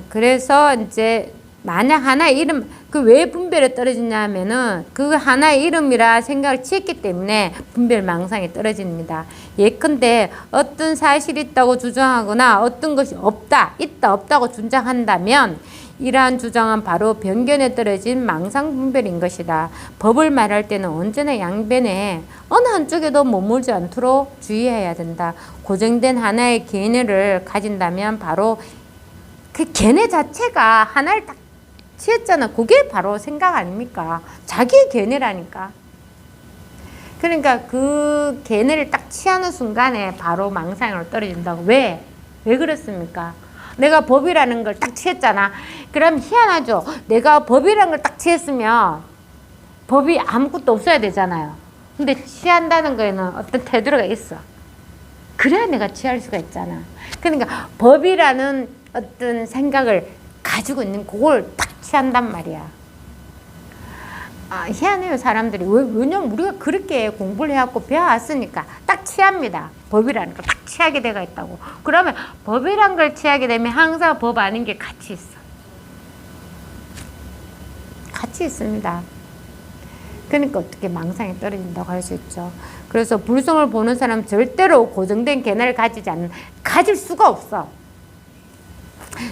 그래서 이제 만약 하나의 이름, 그 왜 분별에 떨어지냐면은 그 하나의 이름이라 생각을 취했기 때문에 분별 망상에 떨어집니다. 예컨대 어떤 사실이 있다고 주장하거나 어떤 것이 없다, 있다, 없다고 주장한다면 이러한 주장은 바로 변견에 떨어진 망상 분별인 것이다. 법을 말할 때는 언제나 양변에 어느 한쪽에도 머물지 않도록 주의해야 된다. 고정된 하나의 견해를 가진다면 바로 그 견해 자체가 하나를 딱 취했잖아. 그게 바로 생각 아닙니까? 자기의 견해라니까. 그러니까 그 견해를 딱 취하는 순간에 바로 망상으로 떨어진다고. 왜 그렇습니까? 내가 법이라는 걸 딱 취했잖아. 그럼 희한하죠. 내가 법이라는 걸 딱 취했으면 법이 아무것도 없어야 되잖아요. 근데 취한다는 거에는 어떤 태도가 있어. 그래야 내가 취할 수가 있잖아. 그러니까 법이라는 어떤 생각을 가지고 있는 그걸 딱 취한단 말이야. 희한해요, 사람들이. 왜냐면 우리가 그렇게 공부를 해갖고 배워왔으니까 딱 취합니다. 법이라는 걸 딱 취하게 되어 있다고. 그러면 법이란 걸 취하게 되면 항상 법 아닌 게 같이 있어. 같이 있습니다. 그러니까 어떻게 망상에 떨어진다고 할 수 있죠. 그래서 불성을 보는 사람은 절대로 고정된 견해를 가질 수가 없어.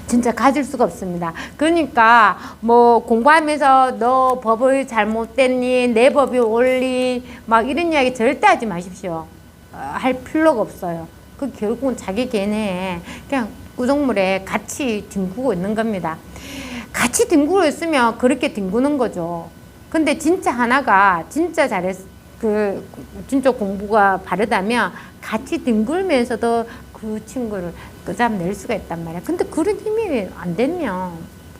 진짜 가질 수가 없습니다. 그러니까 뭐 공부하면서 너 법이 잘못됐니, 내 법이 옳니, 막 이런 이야기 절대 하지 마십시오. 할 필요가 없어요. 그 결국은 자기 견해에 그냥 구정물에 같이 뒹구고 있는 겁니다. 같이 뒹구고 있으면 그렇게 뒹구는 거죠. 근데 진짜 하나가 진짜 진짜 공부가 바르다면 같이 뒹굴면서도 그 친구를 끄잡낼 수가 있단 말이야. 근데 그런 힘이 안 되면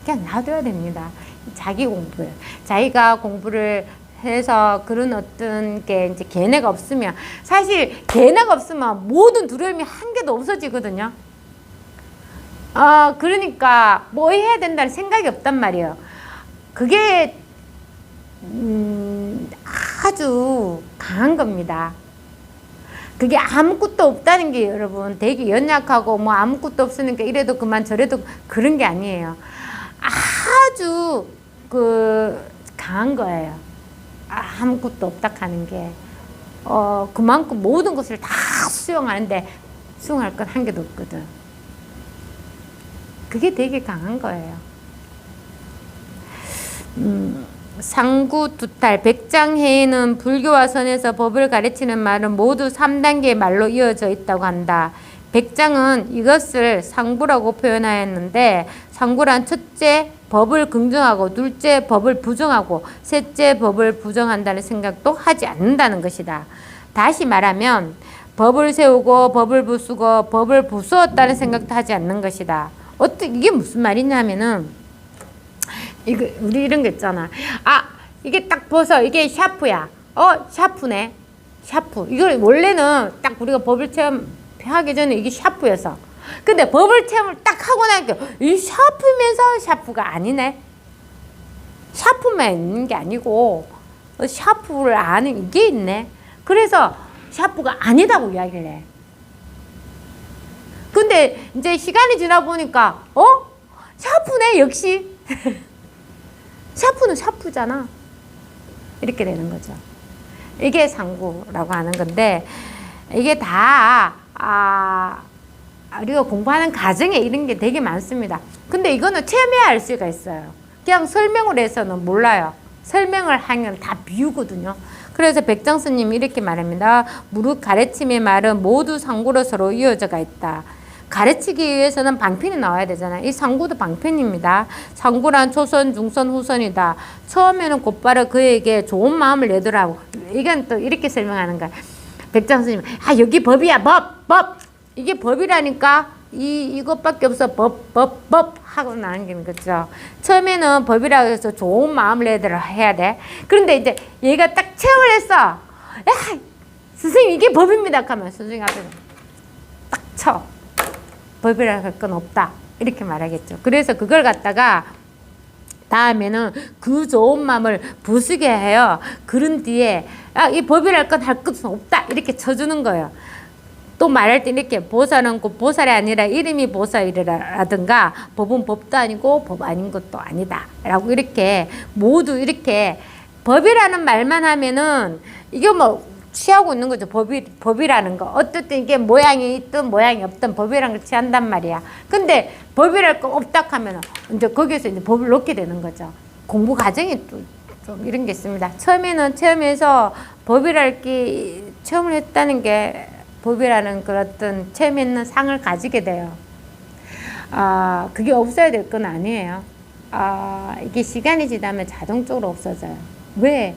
그냥 놔둬야 됩니다. 자기 공부예요. 자기가 공부를 해서 그런 어떤 게 이제 걔네가 없으면, 사실 걔네가 없으면 모든 두려움이 한 개도 없어지거든요. 그러니까 뭐 해야 된다는 생각이 없단 말이에요. 그게 아주 강한 겁니다. 그게 아무것도 없다는 게 여러분 되게 연약하고 뭐 아무것도 없으니까 이래도 그만 저래도 그런 게 아니에요. 아주 강한 거예요. 아무것도 없다 하는 게 그만큼 모든 것을 다 수용하는데 수용할 건 한 개도 없거든. 그게 되게 강한 거예요. 상구두탈 백장해에는 불교와 선에서 법을 가르치는 말은 모두 3단계의 말로 이어져 있다고 한다. 백장은 이것을 상부라고 표현하였는데, 상부란 첫째 법을 긍정하고, 둘째 법을 부정하고, 셋째 법을 부정한다는 생각도 하지 않는다는 것이다. 다시 말하면 법을 세우고 법을 부수고 법을 부수었다는 생각도 하지 않는 것이다. 이게 무슨 말이냐면은, 이거 우리 이런 거 있잖아. 이게 딱 벗어. 이게 샤프야. 샤프네. 샤프. 이걸 원래는 딱 우리가 법을 체험하기 전에 이게 샤프였어. 근데 법을 체험을 딱 하고 나니까 이 샤프면서 샤프가 아니네. 샤프만 있는 게 아니고 샤프를 아는 이게 있네. 그래서 샤프가 아니다고 이야기를 해. 근데 이제 시간이 지나 보니까 샤프네 역시. 샤프는 샤프잖아. 이렇게 되는 거죠. 이게 상구라고 하는 건데, 이게 다 우리가 공부하는 과정에 이런 게 되게 많습니다. 근데 이거는 체험해야 알 수가 있어요. 그냥 설명을 해서는 몰라요. 설명을 하면 다 비유거든요. 그래서 백장 스님이 이렇게 말합니다. 무릇 가르침의 말은 모두 상구로 서로 이어져가 있다. 가르치기 위해서는 방편이 나와야 되잖아요. 이 상구도 방편입니다. 상구란 초선, 중선, 후선이다. 처음에는 곧바로 그에게 좋은 마음을 내더라고. 이건 또 이렇게 설명하는 거야. 백장 스님, 여기 법이야, 법. 이게 법이라니까 이것밖에 없어. 법 하고 나는 거죠. 처음에는 법이라고 해서 좋은 마음을 내더라 해야 돼. 그런데 이제 얘가 딱 체험을 했어. 야, 선생님 이게 법입니다. 하면 선생님 앞에서 딱 쳐. 법이라 할 건 없다. 이렇게 말하겠죠. 그래서 그걸 갖다가 다음에는 그 좋은 마음을 부수게 해요. 그런 뒤에 이 법이랄 건 할 것은 없다. 이렇게 쳐주는 거예요. 또 말할 때 이렇게 보살은 그 보살이 아니라 이름이 보살이라든가 법은 법도 아니고 법 아닌 것도 아니다. 라고 이렇게 모두 이렇게 법이라는 말만 하면은 이게 뭐 취하고 있는 거죠. 법이라는 거. 어쨌든 이게 모양이 있든 모양이 없든 법이라는 걸 취한단 말이야. 근데 법이랄 거 없다 하면 이제 거기서 이제 법을 놓게 되는 거죠. 공부 과정이 또 좀 이런 게 있습니다. 처음에는 체험해서 법이랄 게 체험을 했다는 게 법이라는 그런 어떤 체험에 있는 상을 가지게 돼요. 그게 없어야 될 건 아니에요. 이게 시간이 지나면 자동적으로 없어져요. 왜?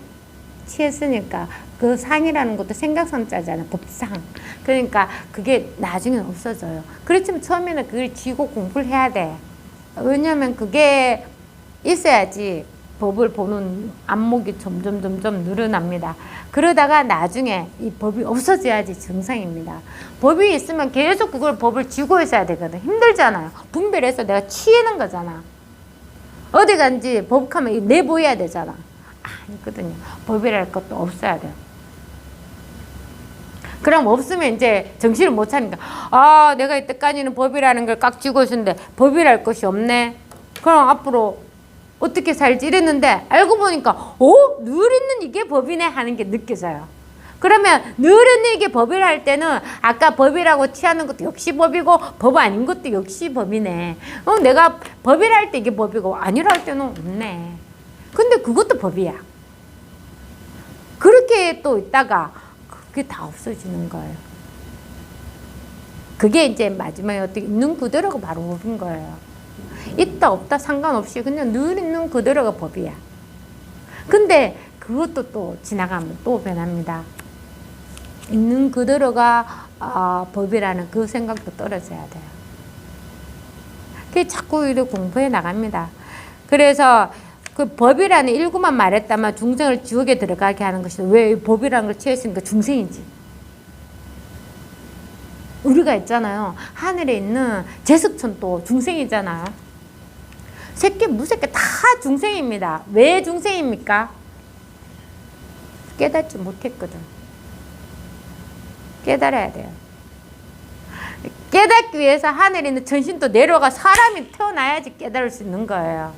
취했으니까. 그 상이라는 것도 생각상자잖아. 법상. 그러니까 그게 나중에는 없어져요. 그렇지만 처음에는 그걸 쥐고 공부를 해야 돼. 왜냐하면 그게 있어야지 법을 보는 안목이 점점 늘어납니다. 그러다가 나중에 이 법이 없어져야지 정상입니다. 법이 있으면 계속 그걸 법을 쥐고 있어야 되거든. 힘들잖아요. 분별해서 내가 취하는 거잖아. 어디 간지 법하면 내보여야 되잖아. 아니거든요. 법이랄 것도 없어야 돼요. 그럼 없으면 이제 정신을 못 차니까 내가 이때까지는 법이라는 걸 꽉 쥐고 있었는데 법이랄 것이 없네. 그럼 앞으로 어떻게 살지 이랬는데 알고 보니까 늘 있는 이게 법이네 하는 게 느껴져요. 그러면 늘 있는 이게 법이라 할 때는 아까 법이라고 취하는 것도 역시 법이고 법 아닌 것도 역시 법이네. 내가 법이라 할 때 이게 법이고 아니라 할 때는 없네. 근데 그것도 법이야. 그렇게 또 있다가 그게 다 없어지는 거예요. 그게 이제 마지막에 어떻게 있는 그대로가 바로 법인 거예요. 있다 없다 상관없이 그냥 늘 있는 그대로가 법이야. 근데 그것도 또 지나가면 또 변합니다. 있는 그대로가 법이라는 그 생각도 떨어져야 돼요. 그게 자꾸 이렇게 공부해 나갑니다. 그래서 그 법이라는 일구만 말했다면 중생을 지옥에 들어가게 하는 것이다. 왜 법이라는 걸 취했으니까 중생이지. 우리가 있잖아요. 하늘에 있는 제석천도 중생이잖아요. 새끼 무새끼 다 중생입니다. 왜 중생입니까? 깨닫지 못했거든. 깨달아야 돼요. 깨닫기 위해서 하늘에 있는 전신도 내려가 사람이 태어나야지 깨달을 수 있는 거예요.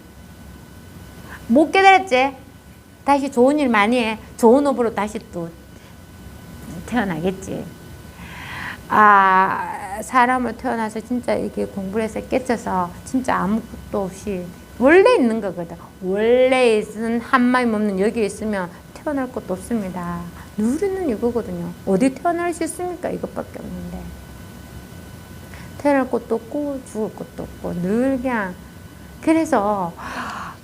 못 깨달았지? 다시 좋은 일 많이 해. 좋은 업으로 다시 또 태어나겠지. 사람으로 태어나서 진짜 이렇게 공부를 해서 깨쳐서 진짜 아무것도 없이 원래 있는 거거든. 원래 있은 한마음 없는 여기에 있으면 태어날 것도 없습니다. 늘 있는 이거거든요. 어디 태어날 수 있습니까? 이것밖에 없는데. 태어날 것도 없고 죽을 것도 없고 늘 그냥 그래서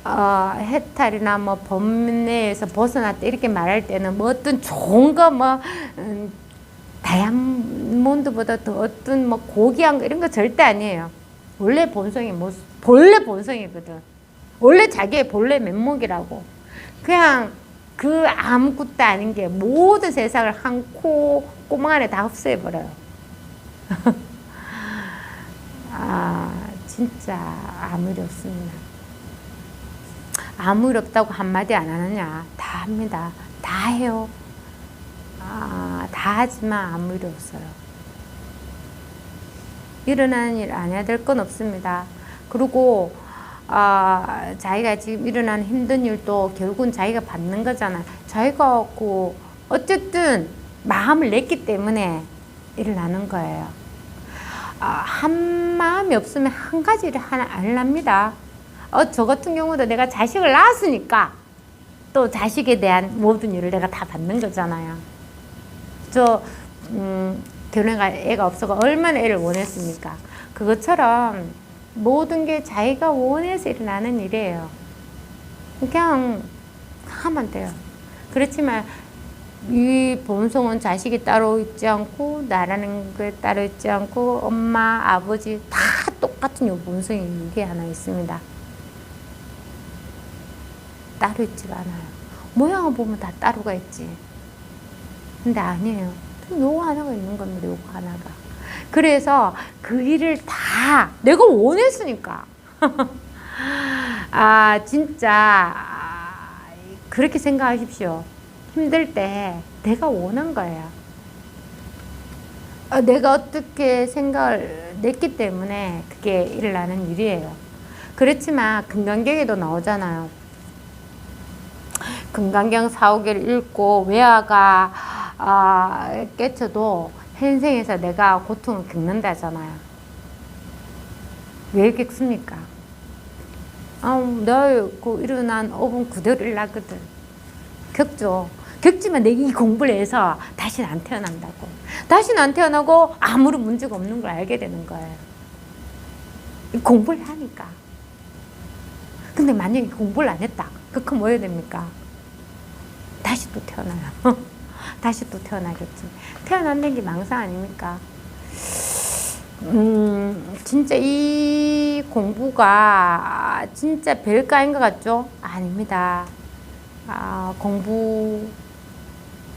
해탈이나 뭐 범내에서 벗어났다 이렇게 말할 때는 뭐 어떤 좋은 거 뭐 다이아몬드보다 더 어떤 뭐 고귀한 거 이런 거 절대 아니에요. 원래 본성이 본래 본성이거든. 원래 자기의 본래 면목이라고. 그냥 그 아무것도 아닌 게 모든 세상을 한 코 꼬망 안에 다 흡수해버려요. 진짜 아무 일 없습니다. 아무 일 없다고 한마디 안 하느냐? 다 합니다. 다 해요. 다 하지만 아무 일이 없어요. 일어나는 일 안 해야 될 건 없습니다. 그리고 자기가 지금 일어나는 힘든 일도 결국은 자기가 받는 거잖아요. 자기가 어쨌든 마음을 냈기 때문에 일어나는 거예요. 한 마음이 없으면 한 가지 일을 하나 안 합니다. 저 같은 경우도 내가 자식을 낳았으니까 또 자식에 대한 모든 일을 내가 다 받는 거잖아요. 결혼해가 애가 없어서 얼마나 애를 원했습니까? 그것처럼 모든 게 자기가 원해서 일어나는 일이에요. 그냥 하면 돼요. 그렇지만 이 본성은 자식이 따로 있지 않고 나라는 게 따로 있지 않고 엄마, 아버지 다 똑같은 요 본성이 이게 하나 있습니다. 따로 있지가 않아요. 모양을 보면 다 따로가 있지. 근데 아니에요. 요거 하나가 있는 겁니다. 요거 하나가. 그래서 그 일을 다 내가 원했으니까. 진짜 그렇게 생각하십시오. 힘들 때 내가 원한 거예요. 내가 어떻게 생각을 냈기 때문에 그게 일어나는 일이에요. 그렇지만 금강경에도 나오잖아요. 금강경 4, 5개를 읽고 외아가 깨쳐도 현생에서 내가 고통을 겪는다잖아요. 왜 겪습니까? 너 일어난 5분 그대로 일어나거든. 겪죠. 겪지만 내가 이 공부를 해서 다시는 안 태어난다고. 다시는 안 태어나고 아무런 문제가 없는 걸 알게 되는 거예요. 공부를 하니까. 근데 만약에 공부를 안 했다. 그럼 뭐 해야 됩니까? 다시 또 태어나요. 다시 또 태어나겠지. 태어난다는 게 망상 아닙니까? 진짜 이 공부가 진짜 별거 아닌 것 같죠? 아닙니다. 공부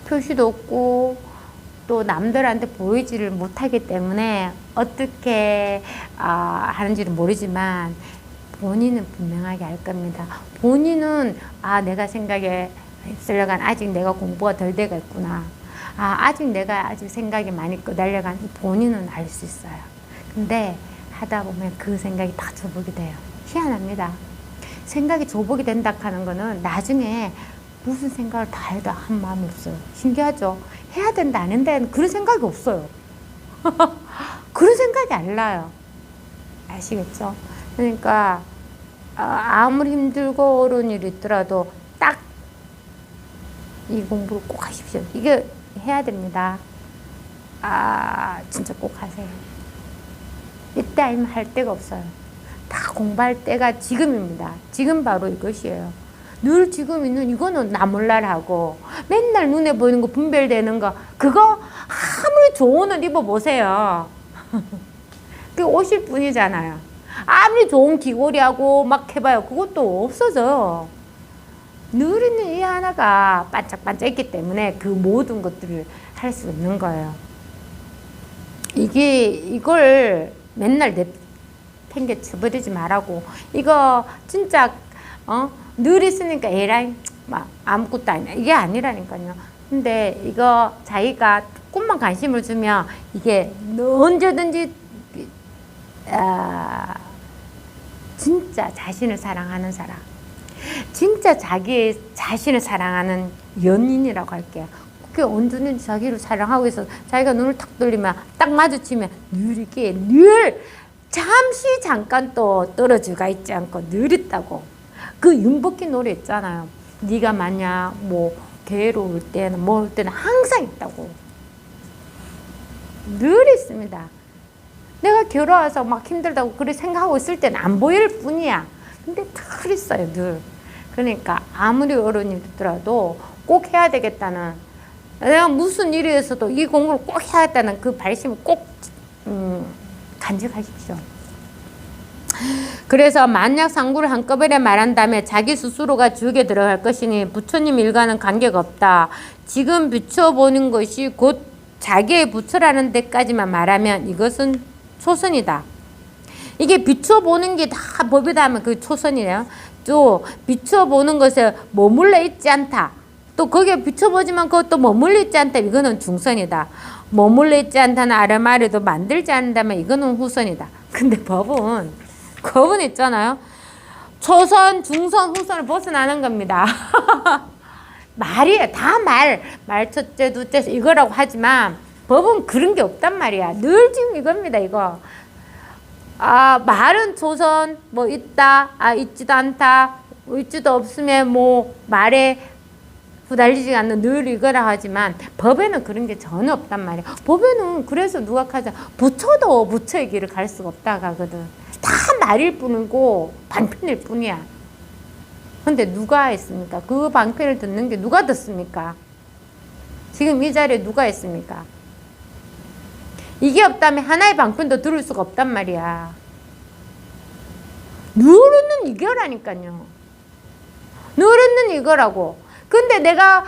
표시도 없고 또 남들한테 보이지를 못하기 때문에 어떻게 하는지는 모르지만 본인은 분명하게 알 겁니다. 본인은 내가 생각에 휩쓸려간 아직 내가 공부가 덜 돼가 있구나. 아직 내가 아직 생각이 많이 끄달려간 본인은 알 수 있어요. 근데 하다 보면 그 생각이 다 저복이 돼요. 희한합니다. 생각이 저복이 된다 하는 거는 나중에 무슨 생각을 다 해도 한 마음이 없어요. 신기하죠? 해야 된다 안 한다는 그런 생각이 없어요. 그런 생각이 안 나요. 아시겠죠? 그러니까 아무리 힘들고 어려운 일이 있더라도 딱 이 공부를 꼭 하십시오. 이게 해야 됩니다. 진짜 꼭 하세요. 이때 아니면 할 데가 없어요. 다 공부할 때가 지금입니다. 지금 바로 이것이에요. 늘 지금 있는 이거는 나 몰라라고 맨날 눈에 보이는 거 분별되는 거 그거 아무리 좋은 옷 입어보세요. 그게 옷일 뿐이잖아요. 아무리 좋은 귀걸이하고 막 해봐요. 그것도 없어져요. 늘 있는 이 하나가 반짝반짝했기 때문에 그 모든 것들을 할 수 있는 거예요. 이걸 맨날 팽개 쳐버리지 말라고. 이거 진짜 늘 있으니까 에라이 막 아무것도 아니야. 이게 아니라니까요. 근데 이거 자기가 조금만 관심을 주면 이게 언제든지 진짜 자신을 사랑하는 사람, 진짜 자기 자신을 사랑하는 연인이라고 할게요. 그게 언제든지 자기를 사랑하고 있어. 자기가 눈을 탁 돌리면 딱 마주치면 늘 이게 늘 잠시 잠깐 또 떨어져가 있지 않고 늘 있다고. 그 윤복희 노래 있잖아요. 네가 만약 뭐 괴로울 때는 뭐 올 때는 항상 있다고. 늘 있습니다. 내가 괴로워서 막 힘들다고 그렇게 생각하고 있을 때는 안 보일 뿐이야. 근데 늘 있어요, 늘. 그러니까 아무리 어른이 되더라도 꼭 해야 되겠다는, 내가 무슨 일이 있어도 이 공부를 꼭 해야겠다는 그 발심을 꼭 간직하십시오. 그래서 만약 상구를 한꺼번에 말한 다음에 자기 스스로가 주역에 들어갈 것이니 부처님 일과는 관계가 없다. 지금 비춰보는 것이 곧 자기의 부처라는 데까지만 말하면 이것은 초선이다. 이게 비춰보는 게 다 법이다 하면 그게 초선이에요. 또 비춰보는 것에 머물러 있지 않다. 또 거기에 비춰보지만 그것도 머물러 있지 않다. 이거는 중선이다. 머물러 있지 않다는 아르마리도 만들지 않는다면 이거는 후선이다. 근데 법은 있잖아요. 초선, 중선, 후선을 벗어나는 겁니다. 말이에요. 다 말 첫째, 둘째 이거라고 하지만 법은 그런 게 없단 말이야. 늘 지금 이겁니다. 이거. 말은 초선 뭐 있다, 있지도 않다, 있지도 없으면 뭐 말에 후달리지 않는 늘 이거라 하지만 법에는 그런 게 전혀 없단 말이야. 법에는 그래서 누가 하자 부처도 부처의 길을 갈 수가 없다 가거든. 다 말일 뿐이고 방편일 뿐이야. 근데 누가 했습니까? 그 방편을 듣는 게 누가 듣습니까? 지금 이 자리에 누가 있습니까? 이게 없다면 하나의 방편도 들을 수가 없단 말이야. 누르는 이거라니까요. 누르는 이거라고. 근데 내가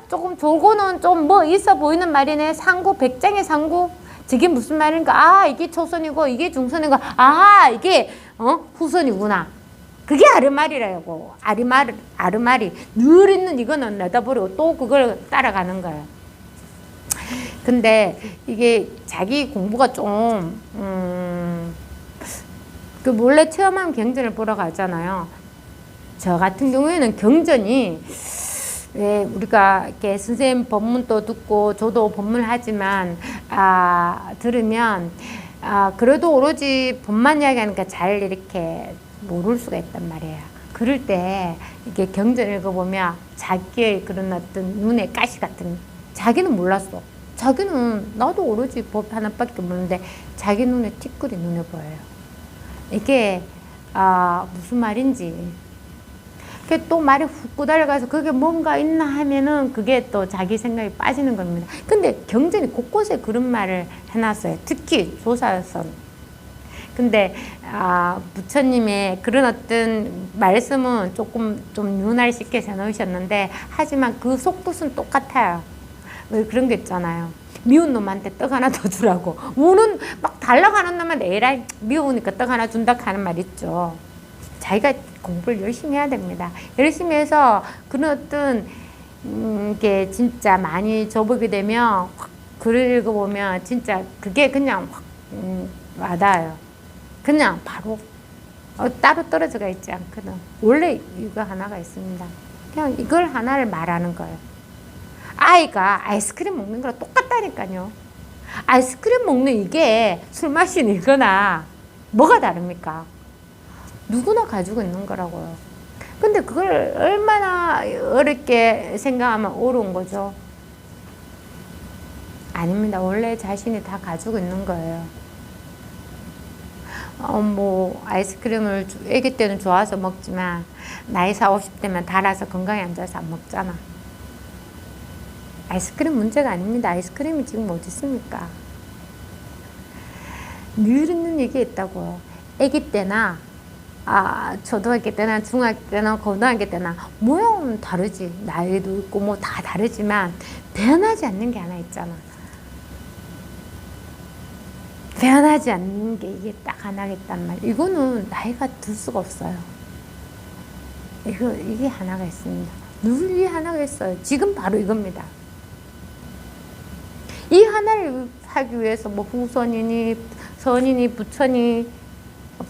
조금 졸고는 좀 뭐 있어 보이는 말이네. 상구, 백장의 상구. 저게 무슨 말인가? 이게 초선이고 이게 중선이고 이게 후선이구나. 그게 아르말이라고. 아르말이 늘 있는 이거는 내다버리고 또 그걸 따라가는 거예요. 근데 이게 자기 공부가 좀 그 몰래 체험한 경전을 보러 가잖아요. 저 같은 경우에는 경전이 우리가 이렇게 선생님 법문도 듣고 저도 법문을 하지만 들으면 그래도 오로지 법만 이야기하니까 잘 이렇게 모를 수가 있단 말이에요. 그럴 때 이렇게 경전 읽어보면 자기의 그런 어떤 눈에 가시 같은, 자기는 몰랐어. 자기는 나도 오로지 법 하나밖에 모르는데 자기 눈에 티끌이 눈에 보여요. 이게 무슨 말인지. 그게 또 말이 훅 꼬달려가서 그게 뭔가 있나 하면은 그게 또 자기 생각이 빠지는 겁니다. 근데 경전이 곳곳에 그런 말을 해놨어요. 특히 조사선. 근데 부처님의 그런 어떤 말씀은 조금 좀 윤활시켜서 넣으셨는데 하지만 그 속뜻은 똑같아요. 왜 그런 게 있잖아요. 미운 놈한테 떡 하나 더 주라고. 우는 막 달라가는 놈한테 에라이 미우니까 떡 하나 준다 하는 말 있죠. 자기가 공부를 열심히 해야 됩니다. 열심히 해서 그런 어떤 게 진짜 많이 접하게 되면 확 글을 읽어보면 진짜 그게 그냥 확 와닿아요. 그냥 바로 따로 떨어져가 있지 않거든. 원래 이거 하나가 있습니다. 그냥 이걸 하나를 말하는 거예요. 아이가 아이스크림 먹는 거랑 똑같다니까요. 아이스크림 먹는 이게 술 마시는 이거나 뭐가 다릅니까? 누구나 가지고 있는 거라고요. 근데 그걸 얼마나 어렵게 생각하면 어려운 거죠. 아닙니다. 원래 자신이 다 가지고 있는 거예요. 뭐 아이스크림을 아기 때는 좋아서 먹지만 나이 40, 50대면 달아서 건강에 안 좋아서 안 먹잖아. 아이스크림 문제가 아닙니다. 아이스크림이 지금 어디 있습니까? 늘 있는 얘기 있다고요. 아기 때나 초등학교 때나 중학교 때나 고등학교 때나 모양은 다르지. 나이도 있고 뭐 다 다르지만 변하지 않는 게 하나 있잖아. 변하지 않는 게 이게 딱 하나겠단 말이야. 이거는 나이가 들 수가 없어요. 이게 하나가 있습니다. 늘 이 하나가 있어요. 지금 바로 이겁니다. 이 하나를 하기 위해서 뭐 후선이니 선이니 부처니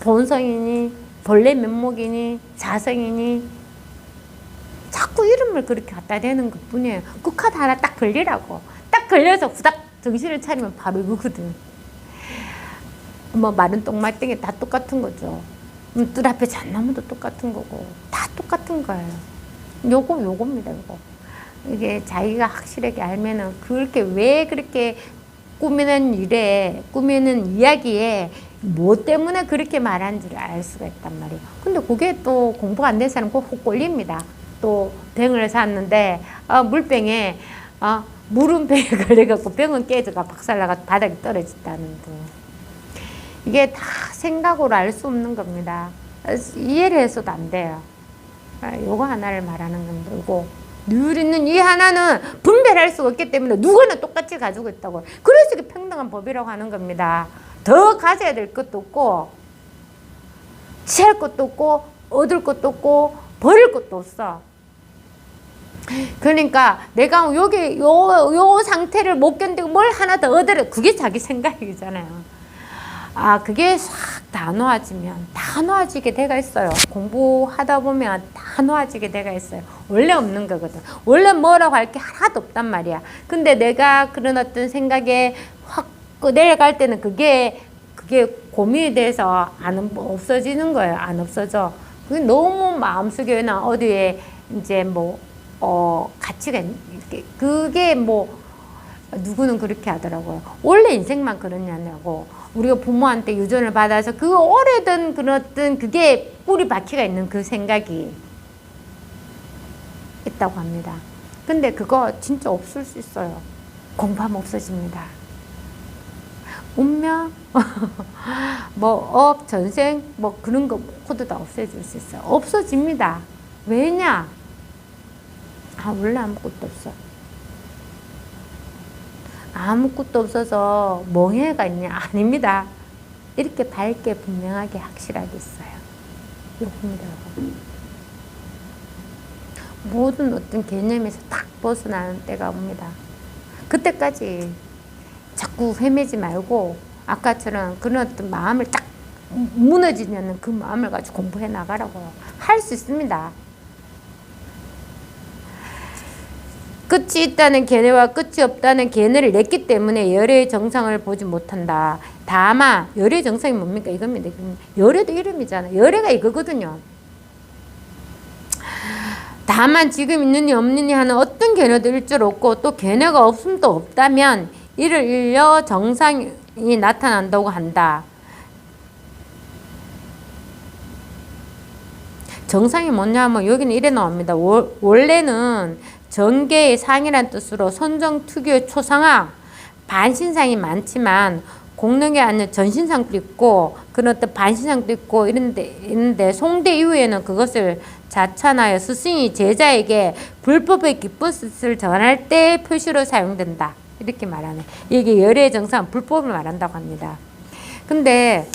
본성이니 본래 면목이니 자성이니 자꾸 이름을 그렇게 갖다 대는 것 뿐이에요. 그 카드 하나 딱 걸리라고. 딱 걸려서 후닥 정신을 차리면 바로 이거거든. 뭐 마른 똥말땡이 다 똑같은 거죠. 뜰 앞에 잣나무도 똑같은 거고 다 똑같은 거예요. 요겁니다. 요거. 이게 자기가 확실하게 알면은 그렇게 왜 그렇게 꾸미는 일에 꾸미는 이야기에 뭐 때문에 그렇게 말한지를 알 수가 있단 말이에요. 근데 그게 또 공부가 안 된 사람은 꼭 걸립니다. 또 병을 샀는데 물병에 물은 병에 걸려갖고 병은 깨져가 박살나가 바닥에 떨어졌다는 등. 이게 다 생각으로 알 수 없는 겁니다. 이해를 해서도 안 돼요. 요거 하나를 말하는 겁니다. 요거 늘 있는 이 하나는 분별할 수가 없기 때문에 누구나 똑같이 가지고 있다고. 그래서 이게 평등한 법이라고 하는 겁니다. 더 가져야 될 것도 없고 취할 것도 없고 얻을 것도 없고 버릴 것도 없어. 그러니까 내가 여기 요 상태를 못 견디고 뭘 하나 더 얻으려, 그게 자기 생각이잖아요. 그게 싹 다 놓아지면 다 놓아지게 돼가 있어요. 공부하다 보면 다 놓아지게 돼가 있어요. 원래 없는 거거든. 원래 뭐라고 할 게 하나도 없단 말이야. 근데 내가 그런 어떤 생각에 확 내려갈 때는 그게 고민이 돼서 없어지는 거예요. 안 없어져. 그게 너무 마음속에나 어디에 이제 가치가 그게 누구는 그렇게 하더라고요. 원래 인생만 그러냐고. 우리가 부모한테 유전을 받아서 그 오래된 그런 어떤 그게 뿌리 박히가 있는 그 생각이 있다고 합니다. 근데 그거 진짜 없을 수 있어요. 공부하면 없어집니다. 운명, 업, 전생, 그런 거 모두 다 없애줄 수 있어요. 없어집니다. 왜냐? 원래 아무것도 없어. 아무것도 없어서 멍해가 있냐? 아닙니다. 이렇게 밝게 분명하게 확실하게 있어요. 이겁니다. 모든 어떤 개념에서 딱 벗어나는 때가 옵니다. 그때까지 자꾸 헤매지 말고 아까처럼 그런 어떤 마음을 딱 무너지지 않는 그 마음을 가지고 공부해 나가라고요. 할 수 있습니다. 끝이 있다는 견해와 끝이 없다는 견해를 냈기 때문에 열의 정상을 보지 못한다. 다만 열의 정상이 뭡니까? 이겁니다. 열의도 이름이잖아요. 열의가 이거거든요. 다만 지금 있느니 없느니 하는 어떤 견해도 일절 없고 또 견해가 없음도 없다면 이를 일러 정상이 나타난다고 한다. 정상이 뭐냐면 여기는 이래 나옵니다. 원래는 정계의 상이란 뜻으로 선정특유의 초상황, 반신상이 많지만 공릉에 앉는 전신상도 있고 그런 어떤 반신상도 있고 있는데 송대 이후에는 그것을 자찬하여 스승이 제자에게 불법의 기쁜 뜻을 전할 때 표시로 사용된다. 이렇게 말하네. 이게 열의 정상 불법을 말한다고 합니다. 근데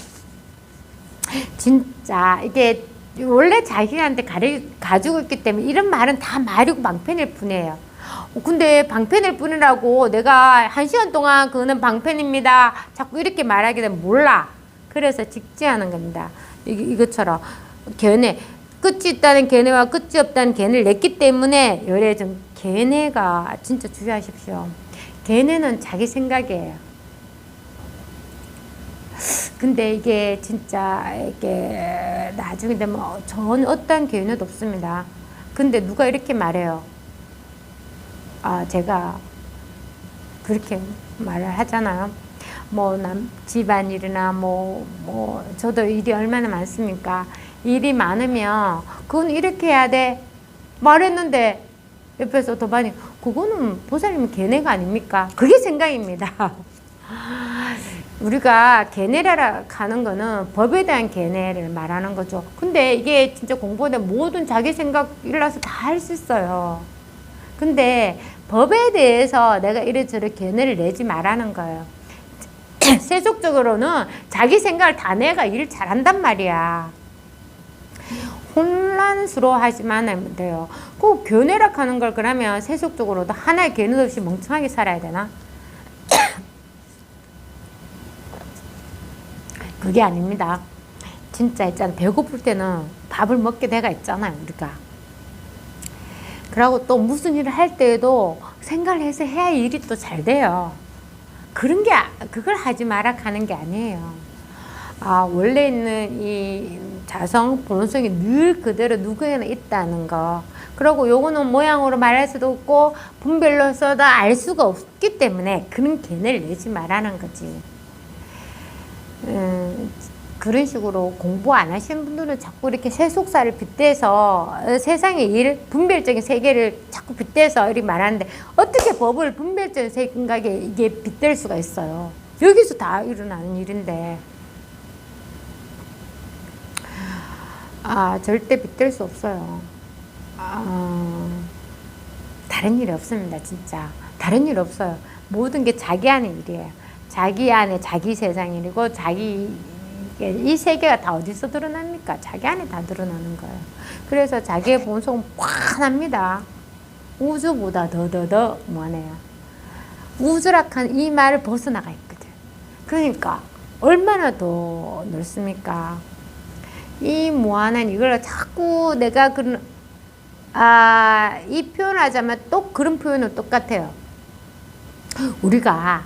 진짜 이게 원래 자기한테 가지고 있기 때문에 이런 말은 다 말이고 방편일 뿐이에요. 근데 방편일 뿐이라고 내가 1시간 동안 그거는 방편입니다. 자꾸 이렇게 말하게 되면 몰라. 그래서 직지하는 겁니다. 이것처럼 견해, 끝이 있다는 견해와 끝이 없다는 견해를 냈기 때문에 열의 좀 견해가 진짜 주의하십시오. 견해는 자기 생각이에요. 근데 이게 진짜 이게 나중에 되면 전혀 어떠한 견해도 없습니다. 근데 누가 이렇게 말해요. 제가 그렇게 말을 하잖아요. 집안일이나 저도 일이 얼마나 많습니까? 일이 많으면 그건 이렇게 해야 돼 말했는데 옆에서 더 많이 그거는 보살님 견해가 아닙니까? 그게 생각입니다. 우리가 걔네라 하는 거는 법에 대한 걔네를 말하는 거죠. 근데 이게 진짜 공부하다 모든 자기 생각 일어나서 다 할 수 있어요. 근데 법에 대해서 내가 이래저래 걔네를 내지 말라는 거예요. 세속적으로는 자기 생각을 다 내가 일 잘한단 말이야. 혼란스러워하지만 하면 돼요. 그 교내락 하는 걸 그러면 세속적으로도 하나의 개는 없이 멍청하게 살아야 되나? 그게 아닙니다. 진짜 있잖아. 배고플 때는 밥을 먹게 돼가 있잖아요, 우리가. 그러고 또 무슨 일을 할 때에도 생각을 해서 해야 일이 또 잘 돼요. 그런 게, 그걸 하지 마라 하는 게 아니에요. 원래 있는 이 자성, 본성이 늘 그대로 누구에나 있다는 거. 그리고 요거는 모양으로 말할 수도 없고, 분별로서도 알 수가 없기 때문에 그런 개를 내지 말라는 거지. 그런 식으로 공부 안 하시는 분들은 자꾸 이렇게 세속사를 빗대서 세상의 일, 분별적인 세계를 자꾸 빗대서 이렇게 말하는데 어떻게 법을 분별적인 생각에 이게 빗댈 수가 있어요. 여기서 다 일어나는 일인데 절대 빗댈 수 없어요. 다른 일이 없습니다. 진짜 다른 일 없어요. 모든 게 자기 안의 일이에요. 자기 안에 자기 세상이고 자기 이 세계가 다 어디서 드러납니까? 자기 안에 다 드러나는 거예요. 그래서 자기의 본성은 뻔합니다. 우주보다 더 뭐하네요. 우주락한 이 말을 벗어나가 있거든. 그러니까 얼마나 더 넓습니까? 이 무한한 이걸 자꾸 내가 이 표현하자면 또 그런 표현은 똑같아요. 우리가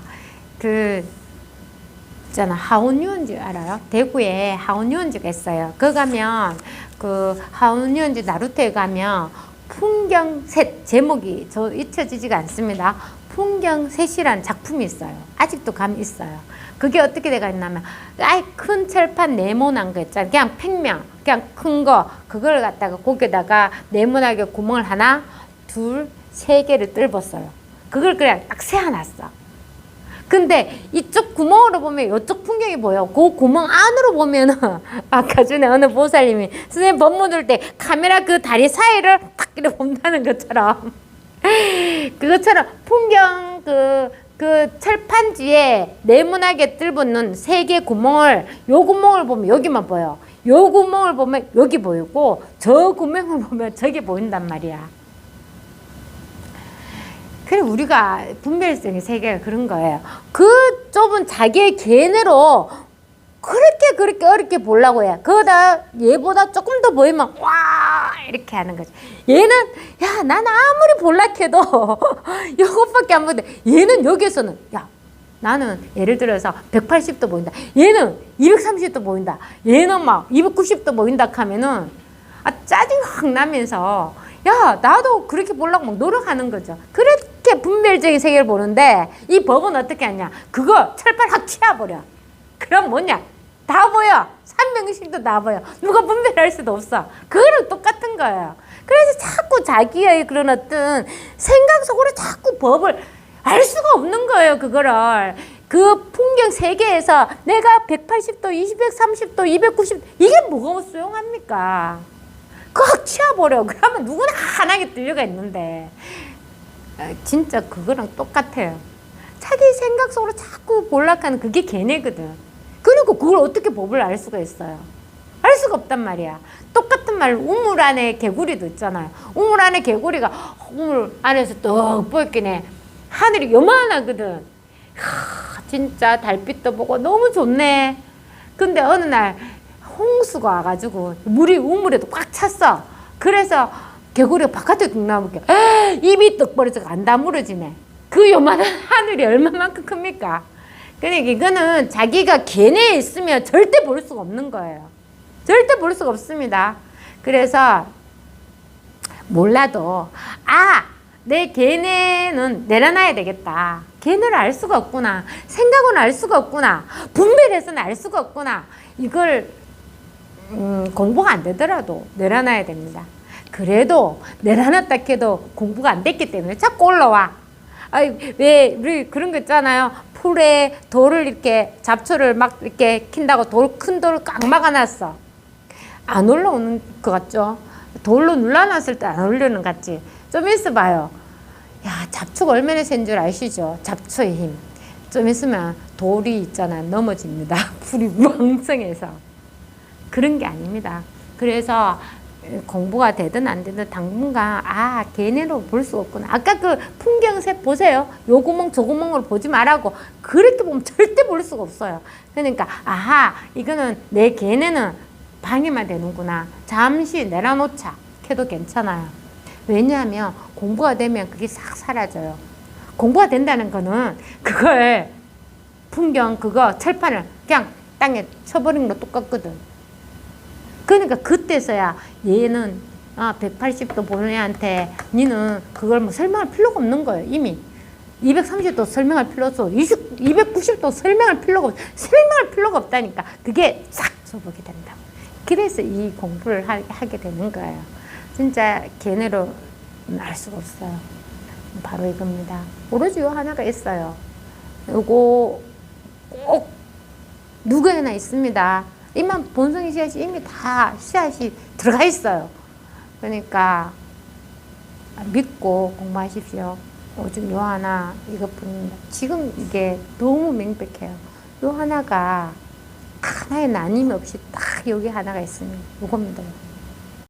있잖아, 하원유원지 알아요? 대구에 하원유원지가 있어요. 그 가면 하원유원지 나루터에 가면 풍경셋, 제목이 저 잊혀지지가 않습니다. 풍경셋이라는 작품이 있어요. 아직도 감 있어요. 그게 어떻게 돼가 있냐면 큰 철판 네모난 거 있잖아요. 그냥 평면, 그냥 큰 거 그걸 갖다가 거기다가 네모나게 구멍을 하나, 둘, 세 개를 뚫었어요. 그걸 그냥 딱 세워놨어. 근데 이쪽 구멍으로 보면 이쪽 풍경이 보여. 그 구멍 안으로 보면은 아까 전에 어느 보살님이 선생님 법 묻을 때 카메라 그 다리 사이를 탁 이렇게 본다는 것처럼 그것처럼 풍경 그 철판지에 네모나게 뚫는 세 개 구멍을 요 구멍을 보면 여기만 보여. 요 구멍을 보면 여기 보이고 저 구멍을 보면 저기 보인단 말이야. 그래 우리가 분별성의 세계가 그런 거예요. 그 좁은 자기의 개내로 그렇게 어렵게 보려고 해. 그거다 얘보다 조금 더 보이면 와 이렇게 하는 거지. 얘는 야 나는 아무리 볼락해도 이것밖에 안 보는데 얘는 여기서는 야 나는 예를 들어서 180도 보인다. 얘는 230도 보인다. 얘는 막 290도 보인다 하면은 짜증 확 나면서 야 나도 그렇게 보려고 막 노력하는 거죠. 그렇게 분별적인 세계를 보는데 이 법은 어떻게 하냐. 그거 철판 확 치워버려. 그럼 뭐냐 다 보여. 360도 다 보여. 누가 분별할 수도 없어. 그거랑 똑같은 거예요. 그래서 자꾸 자기의 그런 어떤 생각 속으로 자꾸 법을 알 수가 없는 거예요. 그거를 그 풍경 세계에서 내가 180도 230도 290도 이게 뭐가 소용합니까. 꽉 치워버려. 그러면 누구나 환하게 들려가 있는데 진짜 그거랑 똑같아요. 자기 생각 속으로 자꾸 몰락하는 그게 걔네거든. 그리고 그걸 어떻게 법을 알 수가 있어요. 알 수가 없단 말이야. 똑같은 말 우물 안에 개구리도 있잖아요. 우물 안에 개구리가 우물 안에서 떡 보였긴 해. 하늘이 요만하거든. 진짜 달빛도 보고 너무 좋네. 근데 어느 날 홍수가 와가지고 물이 우물에도 꽉 찼어. 그래서 개구리가 바깥에 뚝 나오니까 입이 떡 벌어져 안 다물어지네. 그 요만한 하늘이 얼마만큼 큽니까? 그러니까 이거는 자기가 걔네에 있으면 절대 볼 수가 없는 거예요. 절대 볼 수가 없습니다. 그래서 몰라도 내 걔네는 내려놔야 되겠다. 걔네를 알 수가 없구나. 생각은 알 수가 없구나. 분별해서는 알 수가 없구나. 이걸 공부가 안 되더라도 내려놔야 됩니다. 그래도 내려놨다 해도 공부가 안 됐기 때문에 자꾸 올라와. 왜 우리 그런 거 있잖아요. 풀에 돌을 이렇게 잡초를 막 이렇게 킨다고 큰 돌을 꽉 막아놨어. 안 올라오는 것 같죠? 돌로 눌러놨을 때 안 올려오는 것 같지? 좀 있어봐요. 야, 잡초가 얼마나 센 줄 아시죠? 잡초의 힘. 좀 있으면 돌이 있잖아, 넘어집니다. 풀이 왕성해서. 그런 게 아닙니다. 그래서 공부가 되든 안 되든 당분간 걔네로 볼 수 없구나. 아까 그 풍경색 보세요. 요 구멍 저 구멍으로 보지 말라고. 그렇게 보면 절대 볼 수가 없어요. 그러니까 이거는 내 걔네는 방해만 되는구나. 잠시 내려놓자 해도 괜찮아요. 왜냐하면 공부가 되면 그게 싹 사라져요. 공부가 된다는 거는 그걸 풍경 그거 철판을 그냥 땅에 쳐버리는 거 똑같거든. 그러니까 그때서야 얘는 180도 보는 애한테 니는 그걸 뭐 설명할 필요가 없는 거예요. 이미 230도 설명할 필요 없어. 290도 설명할 필요가 없다니까. 그게 싹 줘보게 된다. 그래서 이 공부를 하게 되는 거예요. 진짜 걔네로 알 수가 없어요. 바로 이겁니다. 오로지 요 하나가 있어요. 요거 꼭 누구에나 있습니다. 이만 본성의 씨앗이 이미 다 씨앗이 들어가 있어요. 그러니까 믿고 공부하십시오. 오직 요 하나 이것뿐입니다. 지금 이게 너무 명백해요. 요 하나가 하나의 나눔이 없이 딱 여기 하나가 있습니다. 요겁니다.